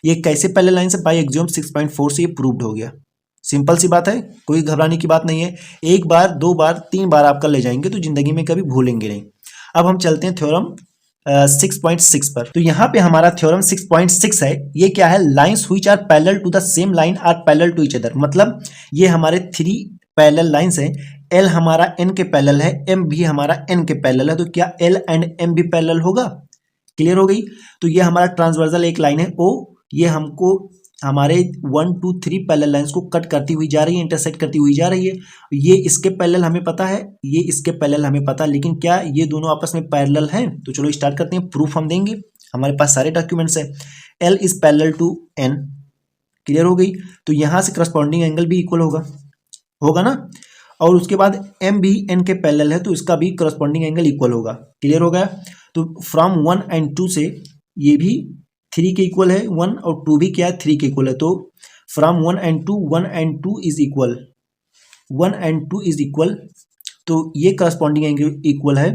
ये कैसे पैरेलल लाइंस है, बाय एक्सियोम 6.4 से ये प्रूव्ड हो गया। सिंपल सी बात है, कोई घबराने की बात नहीं है, एक बार 2 बार 3 बार आप कर ले जाएंगे तो जिंदगी में कभी भूलेंगे नहीं। अब हम चलते हैं थ्योरम 6.6 पर। तो यहाँ पे हमारा थ्योरम 6.6 है, ये क्या है, lines which are parallel to the same line are parallel to each other, मतलब ये हमारे 3 पैरेलल लाइंस हैं, एल हमारा एन के पैरेलल है, एम भी हमारा एन के पैरेलल है, तो क्या एल एंड एम भी पैरेलल होगा, क्लियर हो गई। तो ये हमारा ट्रांसवर्सल एक लाइन है ओ, ये हमको हमारे 1 2 3 पैरेलल लाइंस को कट करती हुई जा रही है, इंटरसेक्ट करती हुई जा रही है। ये इसके पैरेलल हमें पता है, ये इसके पैरेलल हमें पता है, लेकिन क्या ये दोनों आपस में पैरेलल हैं? तो चलो स्टार्ट करते हैं, प्रूफ हम देंगे, हमारे पास सारे डॉक्यूमेंट्स हैं। L is parallel to N, clear हो गई। तो यहाँ से करस्पॉन्डिंग एंगल भी इक्वल होगा, होगा ना। और उसके बाद एम भी एन के पैरेलल है तो इसका भी करस्पॉन्डिंग एंगल इक्वल होगा, क्लियर हो गया। तो फ्रॉम 1 एंड 2 से ये भी 3 के इक्वल है, 1 और 2 भी क्या है, 3 के इक्वल है। तो from 1 and 2, 1 and 2 is equal, 1 and 2 is equal, तो ये करस्पॉन्डिंग एंगल इक्वल है,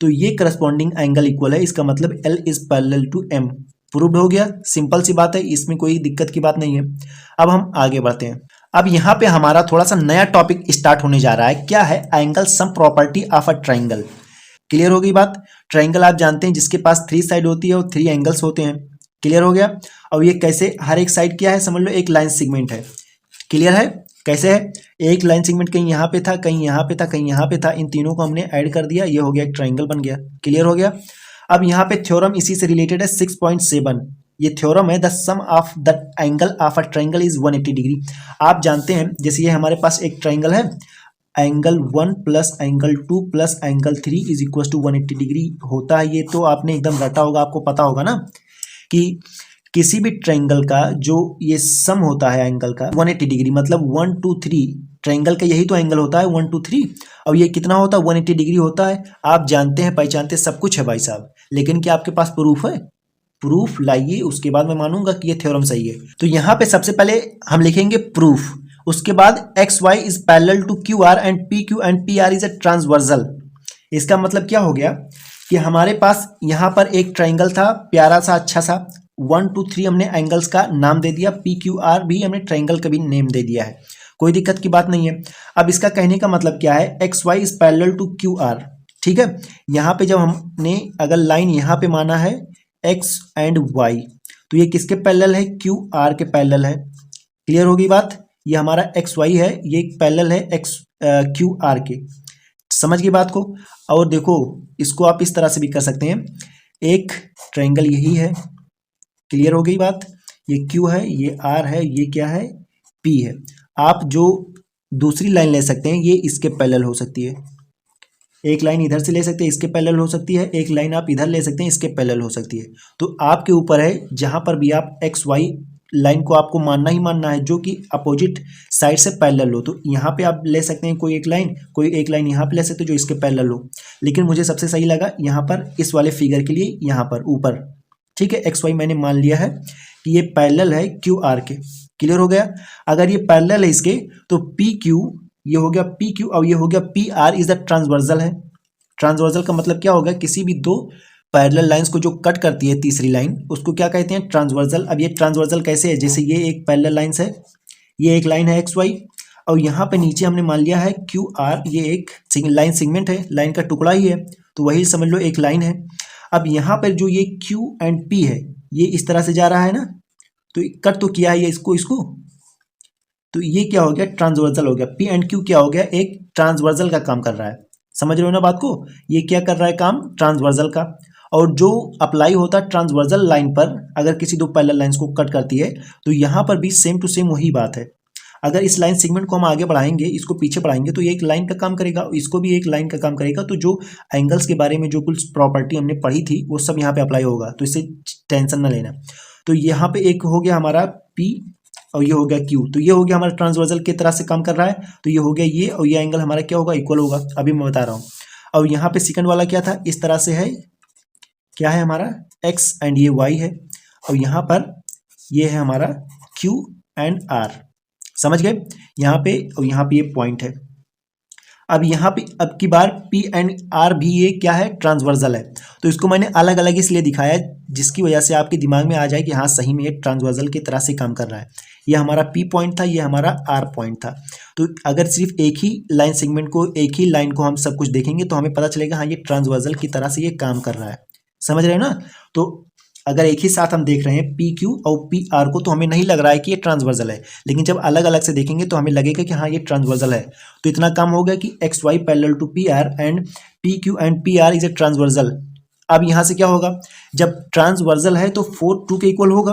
तो ये करस्पॉन्डिंग एंगल इक्वल है, इसका मतलब L is parallel to M, proved हो गया। सिंपल सी बात है, इसमें कोई दिक्कत की बात नहीं है। अब हम आगे बढ़ते हैं। अब यहाँ पे हमारा थोड़ा सा नया टॉपिक स्टार्ट होने जा रहा है, क्या है, angle sum property of a triangle, clear हो गई बात। ट्राइंगल आप जानते हैं जिसके पास 3 साइड होती है और 3 एंगल्स होते हैं, क्लियर हो गया। और ये कैसे, हर एक साइड क्या है, समझ लो एक लाइन सेगमेंट है, क्लियर है। कैसे है, एक लाइन सेगमेंट कहीं यहाँ पे था, कहीं यहाँ पे था, कहीं यहाँ पे था, इन तीनों को हमने ऐड कर दिया, ये हो गया एक ट्राइंगल बन गया, क्लियर हो गया। अब यहाँ पे थ्योरम इसी से रिलेटेड है 6.7, ये थ्योरम है, the sum of the angle of a triangle is 180 degree. आप जानते हैं जैसे ये हमारे पास एक ट्राइंगल है, angle 1 plus angle 2 plus angle 3 is equal to 180 degree होता है। ये तो आपने एकदम रटा होगा, आपको पता होगा ना कि किसी भी ट्राइंगल का जो ये सम होता है एंगल का 180 डिग्री, मतलब 1 2 3, ट्राइंगल का यही तो एंगल होता है 1 2 3, और ये कितना होता है, 180 डिग्री होता है। आप जानते हैं, पहचानते सब कुछ है भाई साहब, लेकिन क्या आपके पास प्रूफ है? प्रूफ लाइए, उसके बाद मैं मानूंगा कि ये थ्योरम सही है। तो यहाँ पे सबसे पहले हम लिखेंगे प्रूफ, उसके बाद X Y is parallel to Q R and P Q and P R is a transversal. इसका मतलब क्या हो गया कि हमारे पास यहाँ पर एक ट्राइंगल था प्यारा सा अच्छा सा, 1 2 3 हमने एंगल्स का नाम दे दिया, पी क्यू आर भी हमने ट्राइंगल का भी नेम दे दिया है, कोई दिक्कत की बात नहीं है। अब इसका कहने का मतलब क्या है, X Y is parallel to Q R, ठीक है। यहाँ पे जब हमने अगर लाइन यहाँ पे माना है एक्स एंड वाई, तो ये किसके पैरेलल है, क्यू आर के पैरेलल है, क्लियर होगी बात। ये हमारा एक्स वाई है, ये पैरेलल है एक्स क्यू आर के, समझ गई बात को। और देखो इसको आप इस तरह से भी कर सकते हैं, एक ट्राइंगल यही है, क्लियर हो गई बात, ये क्यू है, ये आर है, ये क्या है, पी है। आप जो दूसरी लाइन ले सकते हैं ये इसके पैरेलल हो सकती है, एक लाइन इधर से ले सकते हैं इसके पैरेलल हो सकती है, एक लाइन आप इधर ले सकते हैं इसके पैरेलल हो सकती है। तो आपके ऊपर है, जहां पर भी आप एक्स वाई लाइन को आपको मानना ही मानना है जो कि अपोजिट साइड से पैरेलल हो। तो यहाँ पे आप ले सकते हैं कोई एक लाइन यहाँ पे ले सकते हो जो इसके पैरेलल हो, लेकिन मुझे सबसे सही लगा यहाँ पर इस वाले फिगर के लिए यहाँ पर ऊपर, ठीक है। एक्स वाई मैंने मान लिया है कि ये पैरेलल है क्यू आर के, क्लियर हो गया। अगर ये पैरेलल है इसके तो पी क्यू, ये हो गया पी क्यू और ये हो गया P R is the transversal है। ट्रांसवर्सल का मतलब क्या होगा, किसी भी दो पैरेलल लाइंस को जो कट करती है तीसरी लाइन, उसको क्या कहते हैं, ट्रांसवर्सल। अब ये ट्रांसवर्सल कैसे है, जैसे ये एक पैरेलल लाइंस है, ये एक लाइन है एक्स वाई, और यहाँ पे नीचे हमने मान लिया है क्यू आर, ये एक लाइन सेगमेंट है, लाइन का टुकड़ा ही है, तो वही समझ लो एक लाइन है। अब यहाँ पर जो ये क्यू एंड पी है, ये इस तरह से जा रहा है ना, तो कट तो किया है ये इसको, तो ये क्या हो गया, ट्रांसवर्सल हो गया। पी एंड क्यू क्या हो गया, एक ट्रांसवर्सल का काम कर रहा है, समझ रहे हो ना बात को। ये क्या कर रहा है काम, ट्रांसवर्जल का। और जो अप्लाई होता है ट्रांसवर्जल लाइन पर, अगर किसी दो पैरेलल लाइंस को कट करती है, तो यहाँ पर भी सेम टू सेम वही बात है। अगर इस लाइन सेगमेंट को हम आगे बढ़ाएंगे, इसको पीछे बढ़ाएंगे, तो ये एक लाइन का काम करेगा, इसको भी एक लाइन का काम करेगा। तो जो एंगल्स के बारे में जो कुछ प्रॉपर्टी हमने पढ़ी थी वो सब यहाँ पे अप्लाई होगा, तो इससे टेंशन ना लेना। तो यहाँ पे एक हो गया हमारा P और ये हो गया Q, तो ये हो गया हमारा ट्रांसवर्जल की तरह से काम कर रहा है। तो ये हो गया ये, और ये एंगल हमारा क्या होगा, इक्वल होगा। अभी मैं बता रहा हूँ। और यहाँ पे सेकंड वाला क्या था, इस तरह से है, क्या है हमारा X एंड ये Y है, और यहाँ पर ये है हमारा Q एंड R। समझ गए यहाँ पे, और यहाँ पे ये पॉइंट है। अब यहाँ पे अब की बार P एंड R भी ये क्या है, ट्रांसवर्जल है। तो इसको मैंने अलग अलग इसलिए दिखाया जिसकी वजह से आपके दिमाग में आ जाए कि हाँ सही में ये ट्रांसवर्जल की तरह से काम कर रहा है। ये हमारा P पॉइंट था, ये हमारा R पॉइंट था। तो अगर सिर्फ एक ही लाइन सेगमेंट को, एक ही लाइन को हम सब कुछ देखेंगे तो हमें पता चलेगा हाँ ये ट्रांसवर्जल की तरह से ये काम कर रहा है। समझ रहे हो ना। तो अगर एक ही साथ हम देख रहे हैं PQ और PR को, तो हमें नहीं लग रहा है कि ये ट्रांसवर्जल है, लेकिन जब अलग अलग से देखेंगे तो हमें लगेगा कि हाँ ये ट्रांसवर्जल है। तो इतना काम हो गया कि XY parallel to PR and PQ and PR is a transversal. अब यहाँ से क्या होगा, जब ट्रांसवर्जल है तो 4 2 के इक्वल होगा।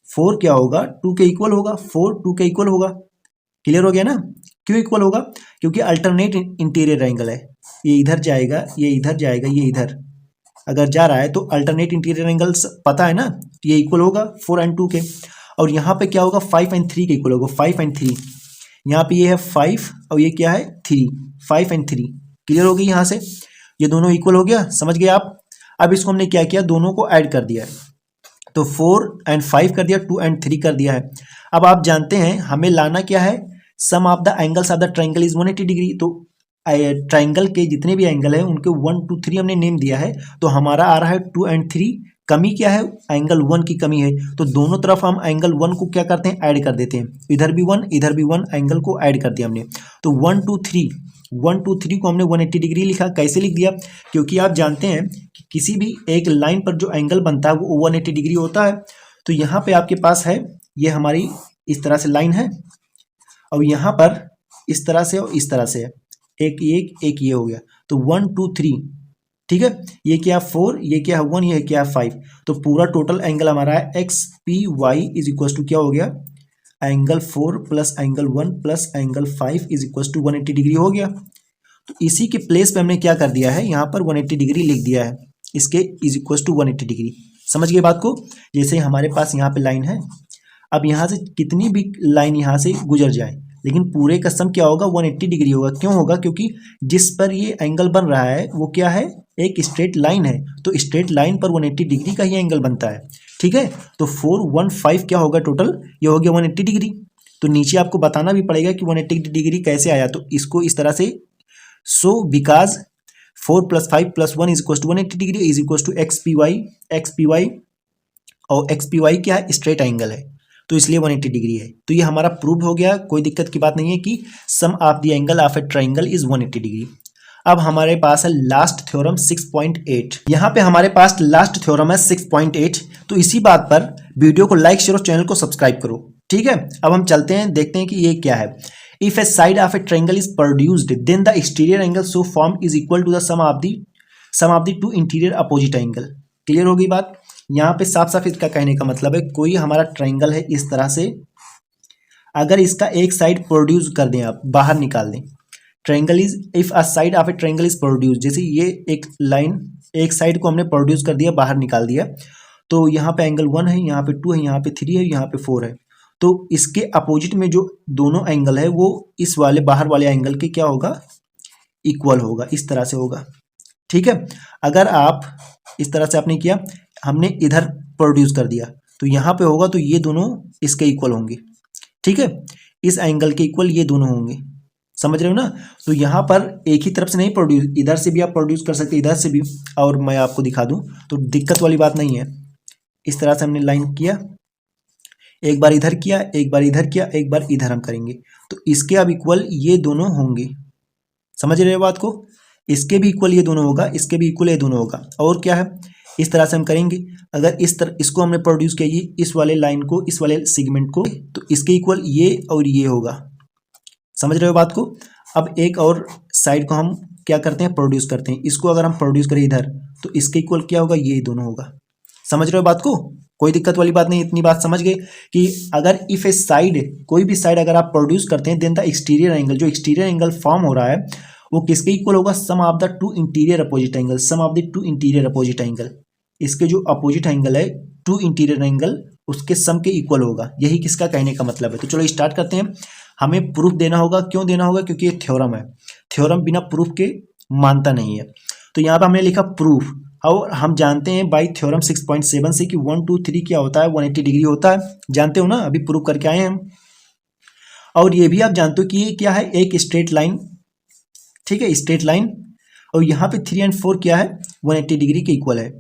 4 क्या होगा, 2 के इक्वल होगा। 4 2 के इक्वल होगा। क्लियर हो गया ना। क्यों इक्वल होगा, क्योंकि अल्टरनेट इंटीरियर एंगल है। ये इधर जाएगा, ये इधर जाएगा, ये इधर अगर जा रहा है तो अल्टरनेट इंटीरियर एंगल्स पता है ना, ये इक्वल होगा 4 एंड 2 के। और यहाँ पे क्या होगा, 5 एंड 3 के इक्वल होगा। 5 एंड 3, यहाँ पे ये है 5 और ये क्या है 3, 5 एंड 3। क्लियर हो गई यहाँ से, ये दोनों इक्वल हो गया। समझ गए आप। अब इसको हमने क्या किया, दोनों को ऐड कर दिया है, तो 4 एंड 5 कर दिया, 2 एंड 3 कर दिया है। अब आप जानते हैं हमें लाना क्या है, sum of the angles of the triangle is 180 degree. तो ट्राइंगल के जितने भी एंगल है उनके 1 2 3 हमने नेम दिया है, तो हमारा आ रहा है 2 एंड 3। कमी क्या है, एंगल 1 की कमी है, तो दोनों तरफ हम एंगल 1 को क्या करते हैं, ऐड कर देते हैं। इधर भी 1 इधर भी 1, एंगल को ऐड कर दिया हमने। तो 1 2 3 को हमने 180 डिग्री लिखा। कैसे लिख दिया, क्योंकि आप जानते हैं कि किसी भी एक लाइन पर जो एंगल बनता है वो 180 डिग्री होता है। तो यहाँ पे आपके पास है, ये हमारी इस तरह से लाइन है, और यहाँ पर इस तरह से और इस तरह से है, एक ये हो गया। तो 1 2 3, ठीक है। ये क्या 4, ये क्या 1, ये क्या 5। तो पूरा टोटल एंगल हमारा है XPY इज इक्वल टू क्या हो गया, angle 4 plus angle 1 plus angle 5 is equal to 180 degree हो गया। तो इसी के प्लेस पे हमने क्या कर दिया है, यहाँ पर 180 डिग्री लिख दिया है, इसके इज इक्वल टू 180 डिग्री। समझ गए बात को। जैसे हमारे पास यहाँ पे लाइन है, अब यहाँ से कितनी भी लाइन यहाँ से गुजर जाए, लेकिन पूरे का सम क्या होगा, 180 डिग्री होगा। क्यों होगा, क्योंकि जिस पर ये एंगल बन रहा है वो क्या है, एक स्ट्रेट लाइन है। तो स्ट्रेट लाइन पर 180 डिग्री का ही एंगल बनता है। ठीक है। तो 415 क्या होगा टोटल, ये हो गया 180 डिग्री। तो नीचे आपको बताना भी पड़ेगा कि 180 डिग्री कैसे आया। तो इसको इस तरह से, so because 4 + 5 + 1 is equal to 180 degree is equal to XPY और XPY क्या है, स्ट्रेट एंगल है, तो इसलिए 180 डिग्री है। तो ये हमारा प्रूव हो गया, कोई दिक्कत की बात नहीं है कि sum of the angle of a triangle is 180 degree. अब हमारे पास है लास्ट थ्योरम 6.8। यहाँ पे हमारे पास लास्ट थ्योरम है 6.8। तो इसी बात पर वीडियो को लाइक शेयर और चैनल को सब्सक्राइब करो। ठीक है। अब हम चलते हैं, देखते हैं कि ये क्या है। If a side of a triangle is produced then the exterior angle so form is equal to the sum of the two interior opposite angle. Clear हो गई बात। यहाँ पे साफ साफ इसका कहने का मतलब है, कोई हमारा ट्राइंगल है इस तरह से, अगर इसका एक साइड प्रोड्यूस कर दें, आप बाहर निकाल दें, triangle is if a side of a triangle is produce, जैसे ये एक लाइन, एक साइड को हमने प्रोड्यूस कर दिया, बाहर निकाल दिया, तो यहाँ पे एंगल 1 है, यहाँ पे 2 है, यहाँ पे 3 है, यहाँ पे 4 है। तो इसके अपोजिट में जो दोनों एंगल है वो इस वाले बाहर वाले एंगल के क्या होगा, इक्वल होगा, इस तरह से होगा। ठीक है। अगर आप इस तरह से आपने किया, हमने इधर प्रोड्यूस कर दिया, तो यहाँ पे होगा, तो ये दोनों इसके इक्वल होंगे। ठीक है। इस एंगल के इक्वल ये दोनों होंगे। समझ रहे हो ना। तो यहाँ पर एक ही तरफ से नहीं प्रोड्यूस, इधर से भी आप प्रोड्यूस कर सकते, इधर से भी, और मैं आपको दिखा दूं तो दिक्कत वाली बात नहीं है। इस तरह से हमने लाइन किया, एक बार इधर किया, एक बार इधर किया, एक बार इधर हम करेंगे, तो इसके अब इक्वल ये दोनों होंगे। समझ रहे हो बात को। इसके भी इक्वल ये दोनों होगा, इसके भी इक्वल ये दोनों होगा। और क्या है, इस तरह से हम करेंगे। अगर इस तरह इसको हमने प्रोड्यूस किया, ये इस वाले लाइन को, इस वाले सेगमेंट को, तो इसके इक्वल ये और ये होगा। समझ रहे हो बात को। अब एक और साइड को हम क्या करते हैं, प्रोड्यूस करते हैं। इसको अगर हम प्रोड्यूस करें इधर तो इसके इक्वल क्या होगा, ये दोनों होगा। समझ रहे हो बात को, कोई दिक्कत वाली बात नहीं, इतनी बात समझ गए कि अगर इफ ए साइड, कोई भी साइड अगर आप प्रोड्यूस करते हैं देन द एक्सटीरियर एंगल, जो एक्सटीरियर एंगल फॉर्म हो रहा है वो किसके इक्वल होगा, sum of the two interior opposite angle, sum of the two interior opposite angle. इसके जो अपोजिट एंगल है टू इंटीरियर एंगल उसके सम के इक्वल होगा, यही किसका कहने का मतलब है। तो चलो स्टार्ट करते हैं। हमें प्रूफ देना होगा, क्यों देना होगा, क्योंकि ये थ्योरम है, थ्योरम बिना प्रूफ के मानता नहीं है। तो यहाँ पे हमने लिखा प्रूफ, और हम जानते हैं बाई थ्योरम 6.7 से कि 1 2 3 क्या होता है, 180 डिग्री होता है, जानते हो ना, अभी प्रूफ करके आए हैं हम। और ये भी आप जानते हो कि ये क्या है, एक स्ट्रेट लाइन, ठीक है, स्ट्रेट लाइन, और यहाँ पे 3 और 4 क्या है, 180 डिग्री के इक्वल है।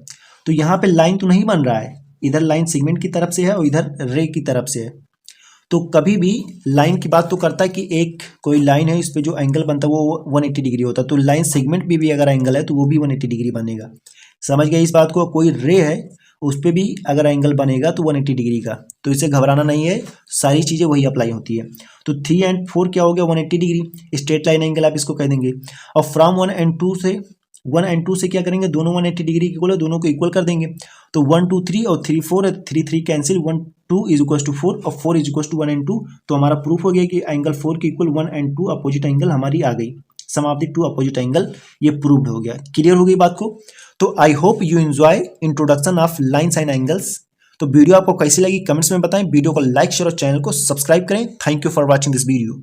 तो यहाँ पे लाइन तो नहीं बन रहा है, इधर लाइन सेगमेंट की तरफ से है और इधर रे की तरफ से है। तो कभी भी लाइन की बात तो करता है कि एक कोई लाइन है, इस पे जो एंगल बनता है वो 180 डिग्री होता है। तो लाइन सेगमेंट भी अगर एंगल है तो वो भी 180 डिग्री बनेगा। समझ गए इस बात को। कोई रे है उस पे भी अगर एंगल बनेगा तो 180 डिग्री का, तो इसे घबराना नहीं है, सारी चीज़ें वही अप्लाई होती है। तो 3 और 4 क्या हो गया, 180 डिग्री, स्ट्रेट लाइन एंगल आप इसको कह देंगे। और फ्रॉम 1 और 2 से, 1 और 2 से क्या करेंगे, दोनों 180 डिग्री के इक्वल है, दोनों को इक्वल कर देंगे। तो 1 2 3 और 3 4 है, 3 3 कैंसिल, 1 2 इज इक्वल टू 4 और 4 इज इक्वल टू 1 और 2। तो हमारा प्रूफ हो गया कि एंगल 4 के इक्वल 1 और 2 अपोजिट एंगल हमारी आ गई, sum of the two opposite angle, ये प्रूव्ड हो गया। क्लियर हो गई बात को। तो I hope you enjoy introduction of lines and angles. तो वीडियो आपको कैसी लगी कमेंट्स में बताएं, वीडियो को लाइक शेयर और चैनल को सब्सक्राइब करें। Thank you for watching this video.